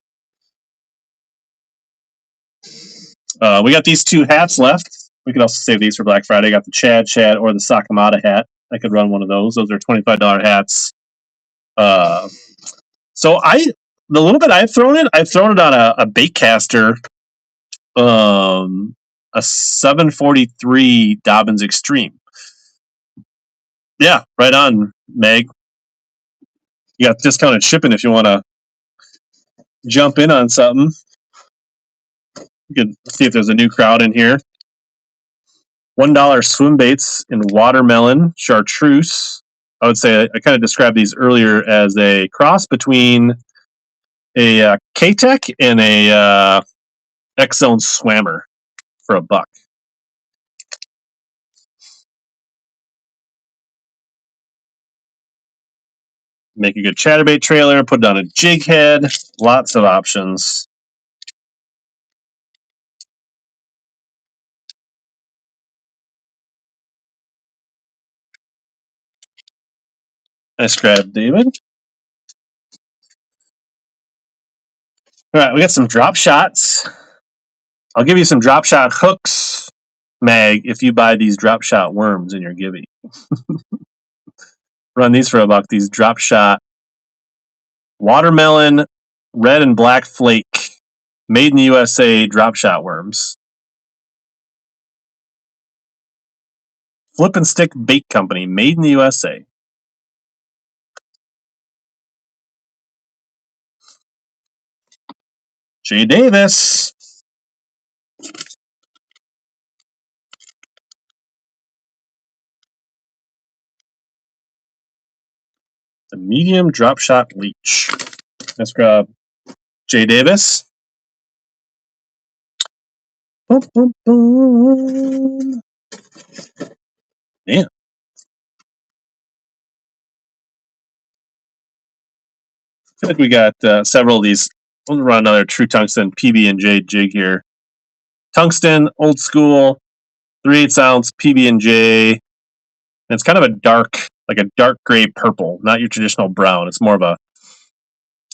We got these two hats left. We could also save these for Black Friday. I got the Chad or the Sakamata hat. I could run one of those. Those are $25 hats. So the little bit I've thrown it on a baitcaster, a 743 Dobbins Extreme. Yeah, right on, Meg. You got discounted shipping if you want to jump in on something. You can see if there's a new crowd in here. $1 swim baits in watermelon, chartreuse. I would say I kind of described these earlier as a cross between a K-Tech and a X-Zone Swammer for $1. Make a good chatterbait trailer, put it on a jig head. Lots of options. Nice grab, David. All right, we got some drop shots. I'll give you some drop shot hooks, Mag, if you buy these drop shot worms in your givey. Run these for $1. These drop shot watermelon, red and black flake, made in the USA drop shot worms. Flip and Stick Bake Company, made in the USA. Jay Davis. The medium drop shot leech. Let's grab Jay Davis. Boom, boom, boom. Yeah. I feel like we got several of these. We'll run another True Tungsten PB&J jig here. Tungsten, old school, 3/8 ounce PB&J. And it's kind of a dark, like a dark gray purple, not your traditional brown. It's more of a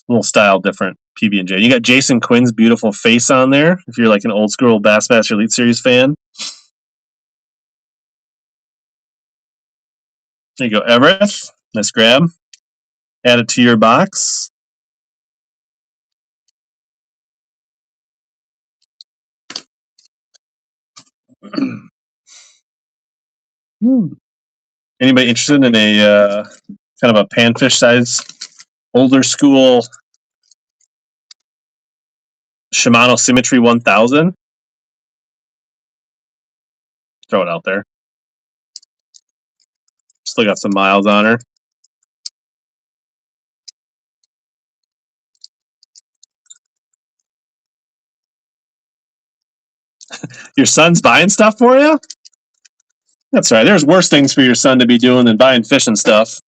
little style different PB&J. You got Jason Quinn's beautiful face on there, if you're like an old school Bassmaster Elite Series fan. There you go, Everett. Nice grab. Add it to your box. Anybody interested in a kind of a panfish size, older school Shimano Symmetry 1000? Throw it out there. Still got some miles on her. Your son's buying stuff for you? That's right. There's worse things for your son to be doing than buying fishing stuff.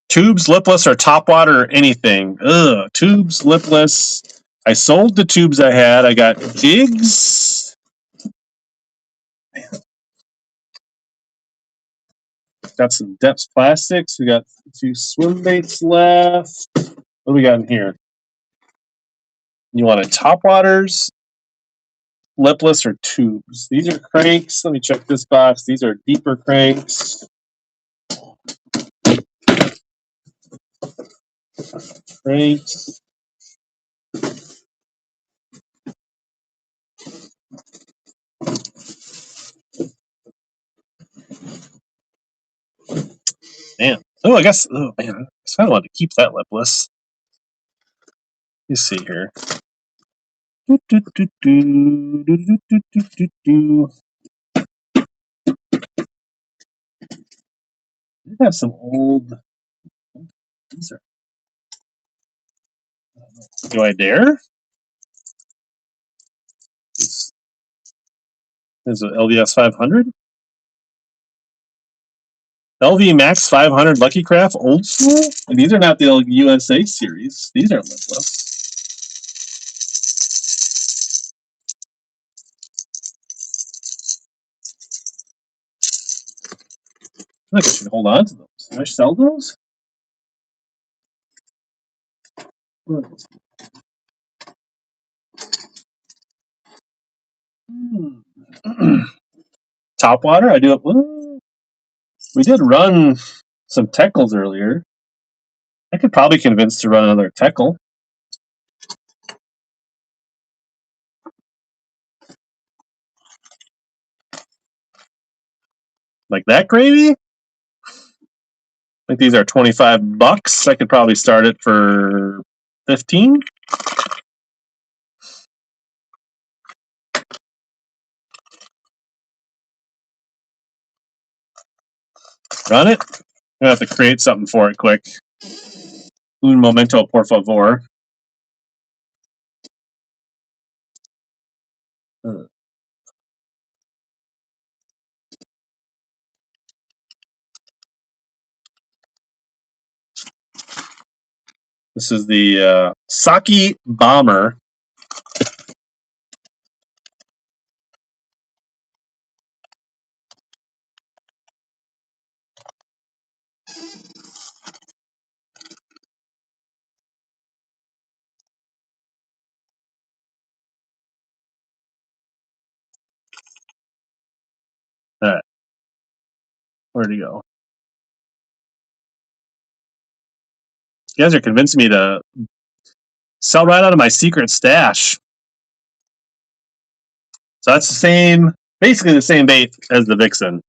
Tubes, lipless, or topwater, or anything. Ugh, tubes, lipless. I sold the tubes I had. I got jigs. Got some Depths plastics. We got 2 swim baits left. What do we got in here? You want a topwaters, lipless, or tubes? These are cranks. Let me check this box. These are deeper cranks. Cranks. Man. Oh, I guess. Oh, man. I kind of want to keep that lipless. Let's see here. I have some old. These are. Do I dare? Is it LVS 500? LV Max 500 Lucky Craft old school? And these are not the USA series. These are lipless. I think I should hold on to those. Can I sell those? Topwater? I do it. We did run some Teckles earlier. I could probably convince to run another Teckle. Like that gravy? I think these are $25. I could probably start it for 15. Run it. I'm gonna have to create something for it quick. Un momento, por favor. This is the Saki Bomber. Where'd he go? You guys are convincing me to sell right out of my secret stash. So that's the same, basically the same bait as the Vixen.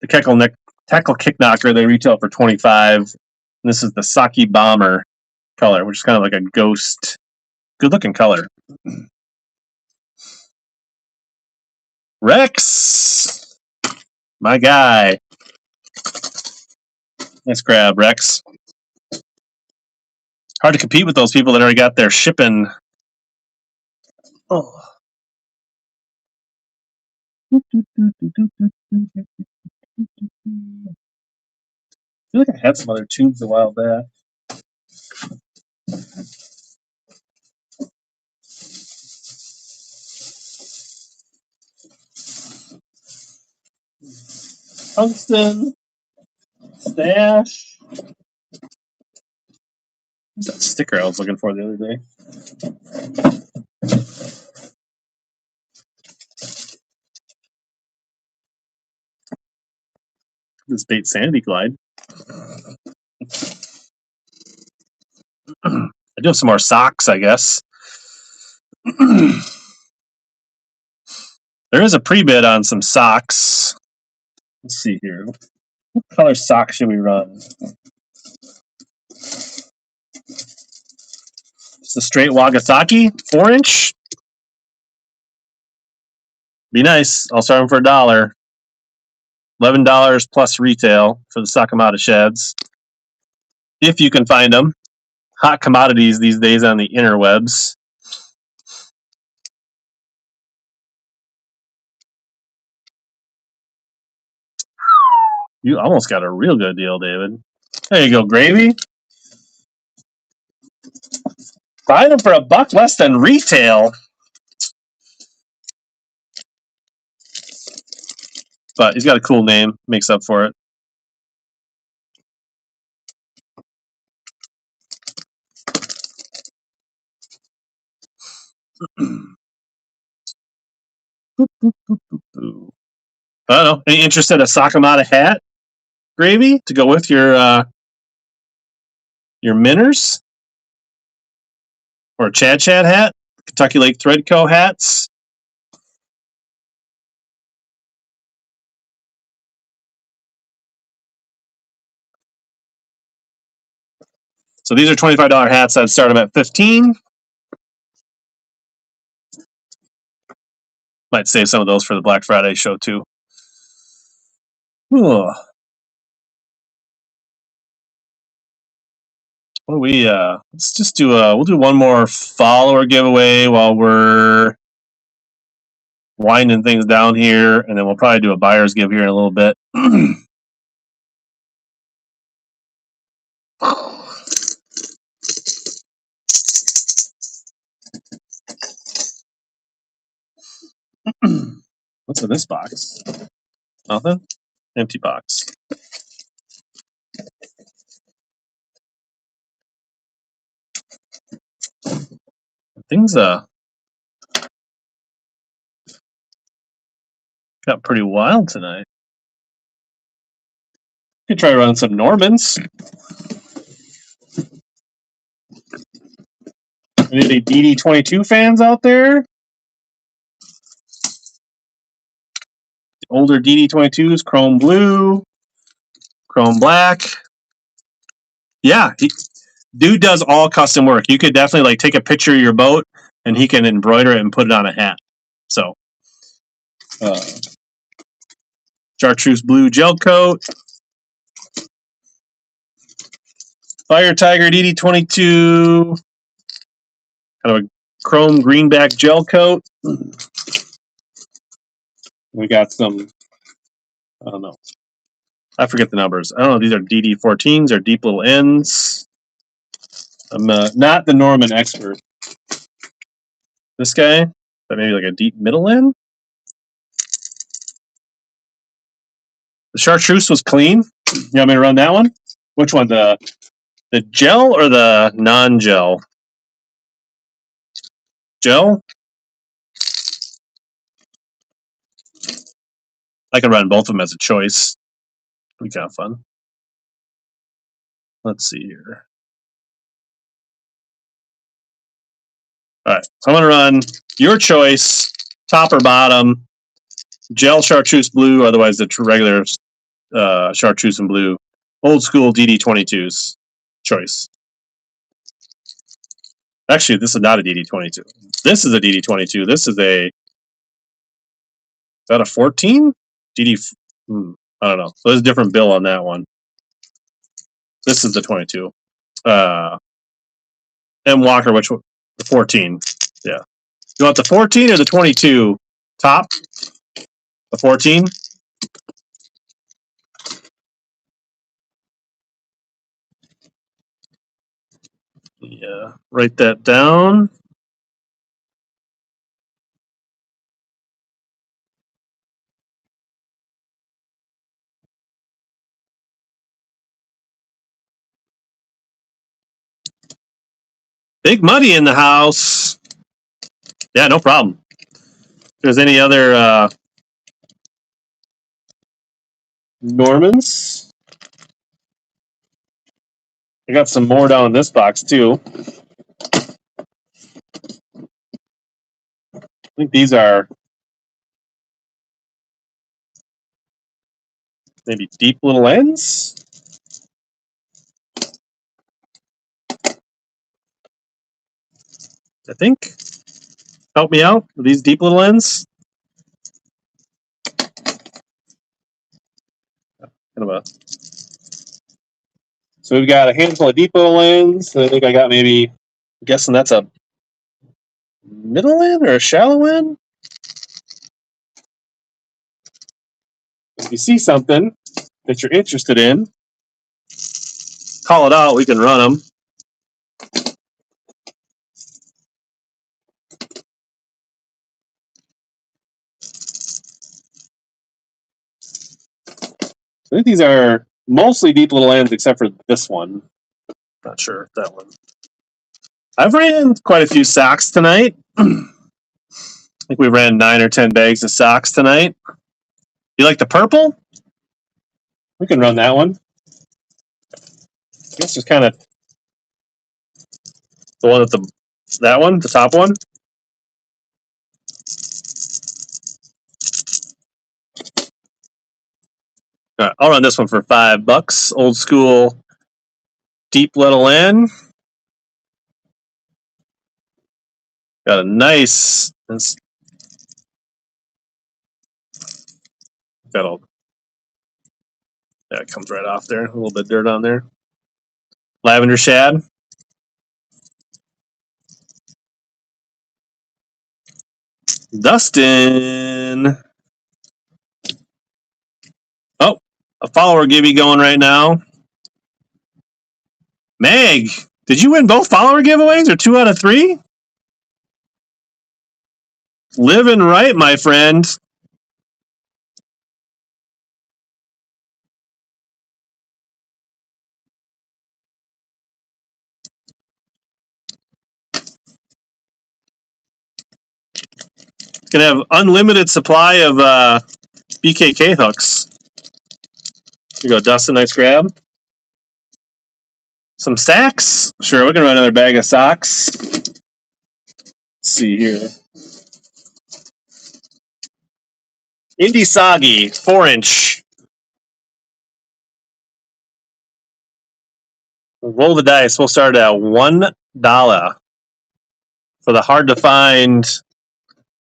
The Tackle Kick Knocker, they retail for $25. This is the Saki Bomber color, which is kind of like a ghost, good looking color. Rex, my guy. Nice grab, Rex. Hard to compete with those people that already got their shipping. Oh. I feel like I had some other tubes a while back. Tungsten. Stash. What's that sticker I was looking for the other day? This bait Sanity Glide. I do have some more socks, I guess. There is a pre-bid on some socks. Let's see here. What color socks should we run? It's a straight Wagasaki, 4-inch. Be nice. I'll start them for $1. $11 plus retail for the Sakamata sheds. If you can find them. Hot commodities these days on the interwebs. You almost got a real good deal, David. There you go, Gravy. Buy them for $1 less than retail. But he's got a cool name. Makes up for it. I don't know. Any interest in a Sakamata hat, Gravy, to go with your Minners? Or a Chad hat? Kentucky Lake Threadco hats? So these are $25 hats. I'd start them at $15. Might save some of those for the Black Friday show too. Ugh. What do let's just do we'll do one more follower giveaway while we're winding things down here, and then we'll probably do a buyer's give here in a little bit. What's in this box? Nothing? Empty box. Things got pretty wild tonight. Could try running some Normans. Any DD22 fans out there? The older DD22s, chrome blue, chrome black. Yeah, dude does all custom work. You could definitely like take a picture of your boat and he can embroider it and put it on a hat. So, chartreuse blue gel coat, Fire Tiger DD22, kind of a chrome greenback gel coat. We got some, I don't know, I forget the numbers. I don't know if these are DD14s or deep little ends. I'm not the Norman expert. This guy, but maybe like a deep middle end. The chartreuse was clean. You want me to run that one? Which one? The gel or the non-gel? Gel? I can run both of them as a choice. We got fun. Let's see here. All right, so I'm gonna run your choice, top or bottom, gel chartreuse blue, otherwise the regular chartreuse and blue, old school DD22s choice. Actually, this is not a DD22. This is a DD22. This is a. Is that a 14? DD. I don't know. So there's a different bill on that one. This is the 22. M Walker, which one? The 14. Yeah. You want the 14 or the 22 top? The 14? Yeah. Write that down. Big money in the house. Yeah, no problem. If there's any other Normans, I got some more down in this box too. I think these are maybe deep little ends. I think. Help me out. Are these deep little ends? Kind of a. So we've got a handful of deep little ends. I think I got maybe. I'm guessing that's a middle end or a shallow end. If you see something that you're interested in, call it out. We can run them. I think these are mostly deep little ends, except for this one. Not sure if that one. I've ran quite a few socks tonight. I think we ran 9 or 10 bags of socks tonight. You like the purple? We can run that one. I guess it's kind of the one at that one, the top one. All right, I'll run this one for $5. Old school, deep little end. Got a nice. Got all. Yeah, it comes right off there. A little bit of dirt on there. Lavender shad. Dustin. Oh, a follower gibby going right now. Meg, did you win both follower giveaways or 2 out of 3? Living right, my friend. Gonna have unlimited supply of BKK hooks. Here you go, Dustin. Nice grab. Some sacks. Sure, we're gonna run another bag of socks. Let's see here. Indy Soggy, 4-inch. Roll the dice. We'll start at $1 for the hard to find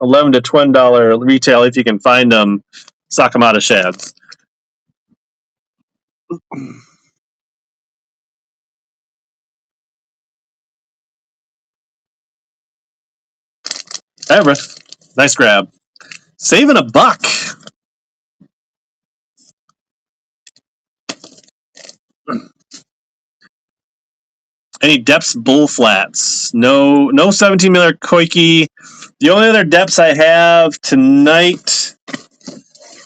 $11 to $20 retail if you can find them. Sakamata shads. Everett, nice grab. Saving $1. Any depths bull flats? No 17 miller Koike. The only other depths I have tonight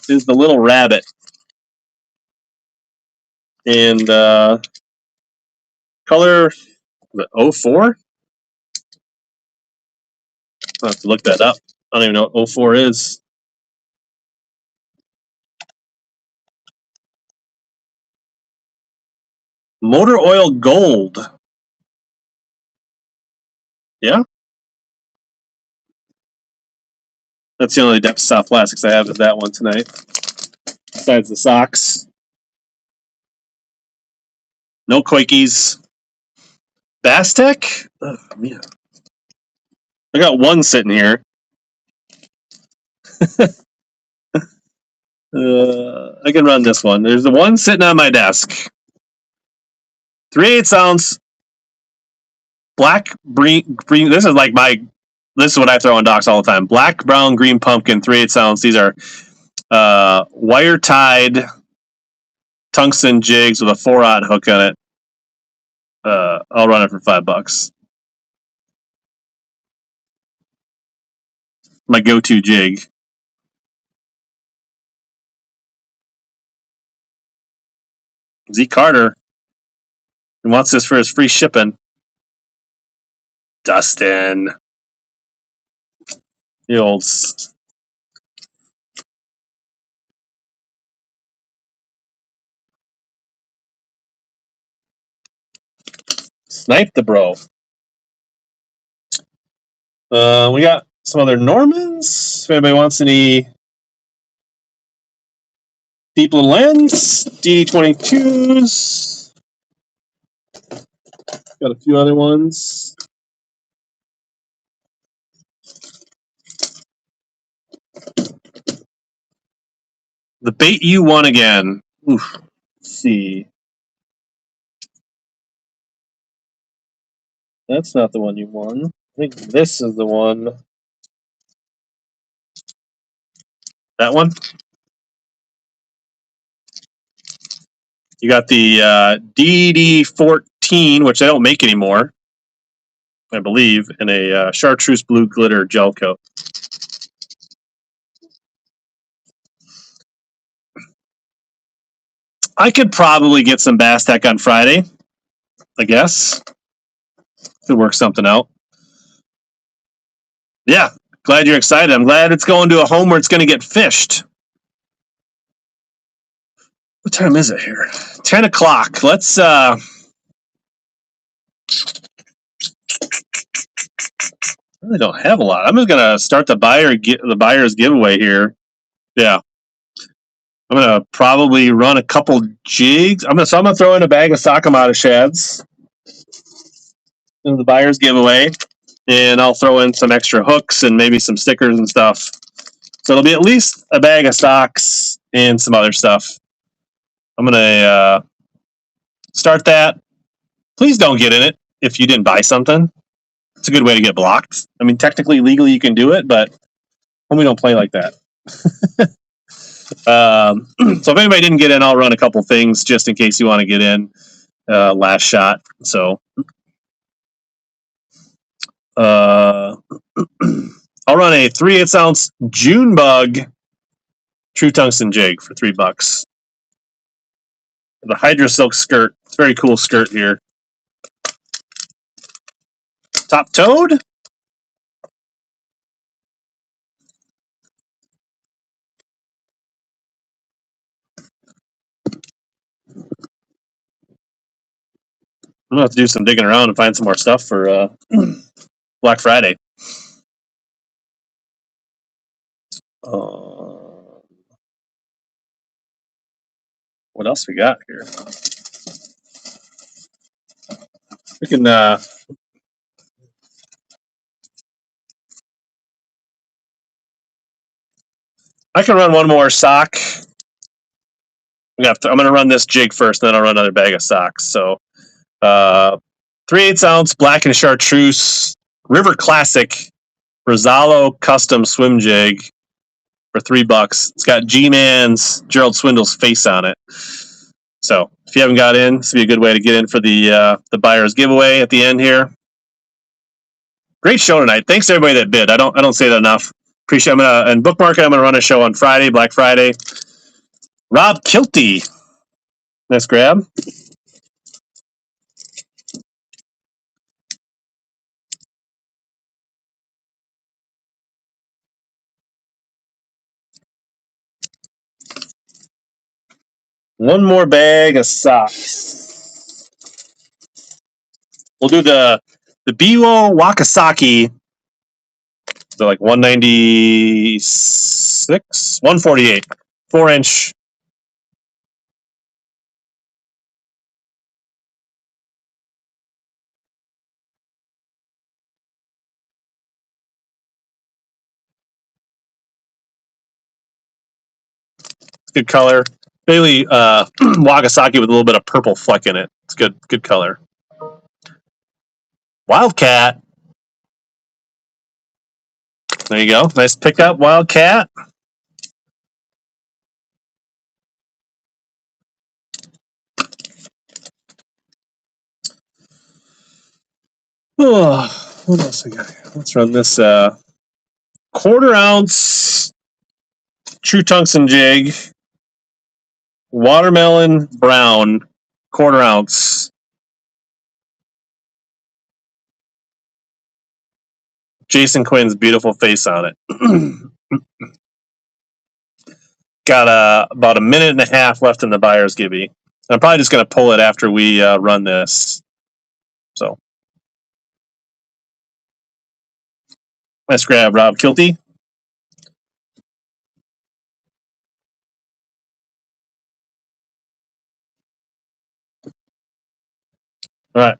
is the little rabbit. And color 04? I'll have to look that up. I don't even know what 04 is. Motor oil gold. Yeah. That's the only Depth South Plastics I have is that one tonight. Besides the socks. No Quakies. Bass Tech? Oh, man. I got one sitting here. I can run this one. There's the one sitting on my desk. 3/8 ounce black green. This is like this is what I throw on docks all the time. Black, brown, green pumpkin, 3/8 ounce. These are wire tied tungsten jigs with a 4/0 hook on it. I'll run it for $5. My go-to jig. Z Carter. He wants this for his free shipping. Dustin. The old. Snipe the bro. We got some other Normans. If anybody wants any deep little lens, DD22s. Got a few other ones. The bait you won again. Oof. Let's see. That's not the one you won. I think this is the one. That one? You got the DD14, which I don't make anymore, I believe, in a chartreuse blue glitter gel coat. I could probably get some Bass Tech on Friday, I guess. Could work something out. Yeah, glad you're excited. I'm glad it's going to a home where it's going to get fished. What time is it here? 10 o'clock. Let's I really don't have a lot. I'm just gonna start the buyer's giveaway here. Yeah. I'm gonna probably run a couple jigs. I'm gonna throw in a bag of Sakamata shads in the buyer's giveaway. And I'll throw in some extra hooks and maybe some stickers and stuff. So it'll be at least a bag of socks and some other stuff. I'm gonna start that. Please don't get in it if you didn't buy something. It's a good way to get blocked. I mean, technically, legally, you can do it, but we don't play like that. So if anybody didn't get in, I'll run a couple things just in case you want to get in. Last shot. So I'll run a 3/8 ounce June bug true tungsten jig for $3. The Hydra Silk skirt. It's a very cool skirt here. Top toed. I'm gonna have to do some digging around and find some more stuff for Black Friday. What else we got here? We can I can run one more sock. I'm gonna run this jig first, then I'll run another bag of socks. So 3/8 ounce black and chartreuse River Classic Rosalo custom swim jig for $3. It's got G-Man's Gerald Swindle's face on it. So if you haven't got in, this would be a good way to get in for the buyer's giveaway at the end here. Great show tonight. Thanks to everybody that bid. I don't say that enough. Appreciate. And bookmark it. I'm gonna run a show on Friday, Black Friday. Rob Kilty. Nice grab. One more bag of socks. We'll do the Biwo Wakasaki. So like 196, 148, 4-inch. Good color. Bailey Wakasaki with a little bit of purple fleck in it. It's good color. Wildcat. There you go. Nice pickup, Wildcat. Oh, what else I got here? Let's run this 1/4 ounce true tungsten jig, watermelon brown, 1/4 ounce. Jason Quinn's beautiful face on it. Got about 1.5 minutes left in the buyer's gibby. I'm probably just going to pull it after we run this. So, let's grab Rob Kilty. All right.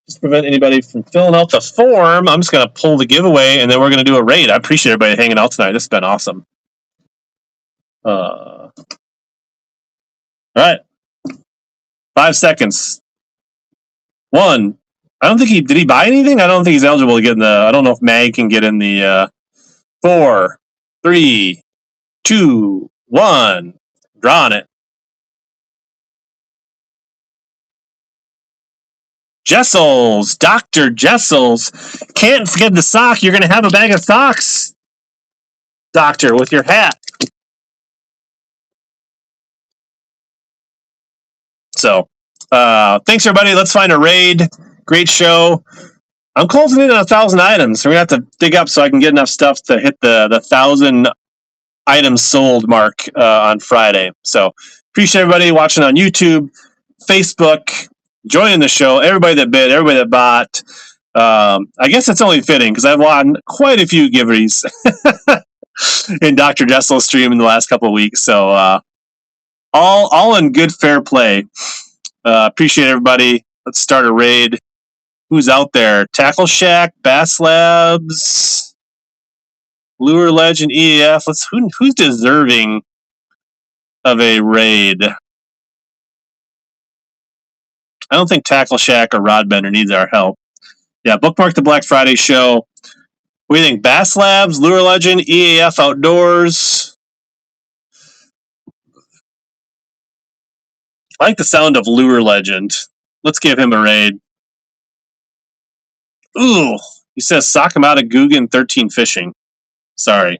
Just to prevent anybody from filling out the form, I'm just going to pull the giveaway, and then we're going to do a raid. I appreciate everybody hanging out tonight. This has been awesome. All right. 5 seconds. 1. I don't think did he buy anything? I don't think he's eligible to get in the. I don't know if Mag can get in the 4, 3, 2, 1. Drawing it. Jessels, Dr. Jessels. Can't forget the sock. You're going to have a bag of socks, Doctor, with your hat. So, thanks, everybody. Let's find a raid. Great show. I'm closing in on 1,000 items. We're going to have to dig up so I can get enough stuff to hit the 1,000 items sold mark on Friday. So, appreciate everybody watching on YouTube, Facebook, joining the show, everybody that bid, everybody that bought. I guess it's only fitting because I've won quite a few giveaways in Dr. Jessel's stream in the last couple of weeks. So all in good fair play. Appreciate everybody. Let's start a raid. Who's out there? Tackle Shack, Bass Labs, Lure Legend, EAF. Who's deserving of a raid? I don't think Tackle Shack or Rod Bender needs our help. Yeah, bookmark the Black Friday show. What do you think? Bass Labs, Lure Legend, EAF Outdoors. I like the sound of Lure Legend. Let's give him a raid. Ooh, he says sock him out of Guggen 13 fishing. Sorry.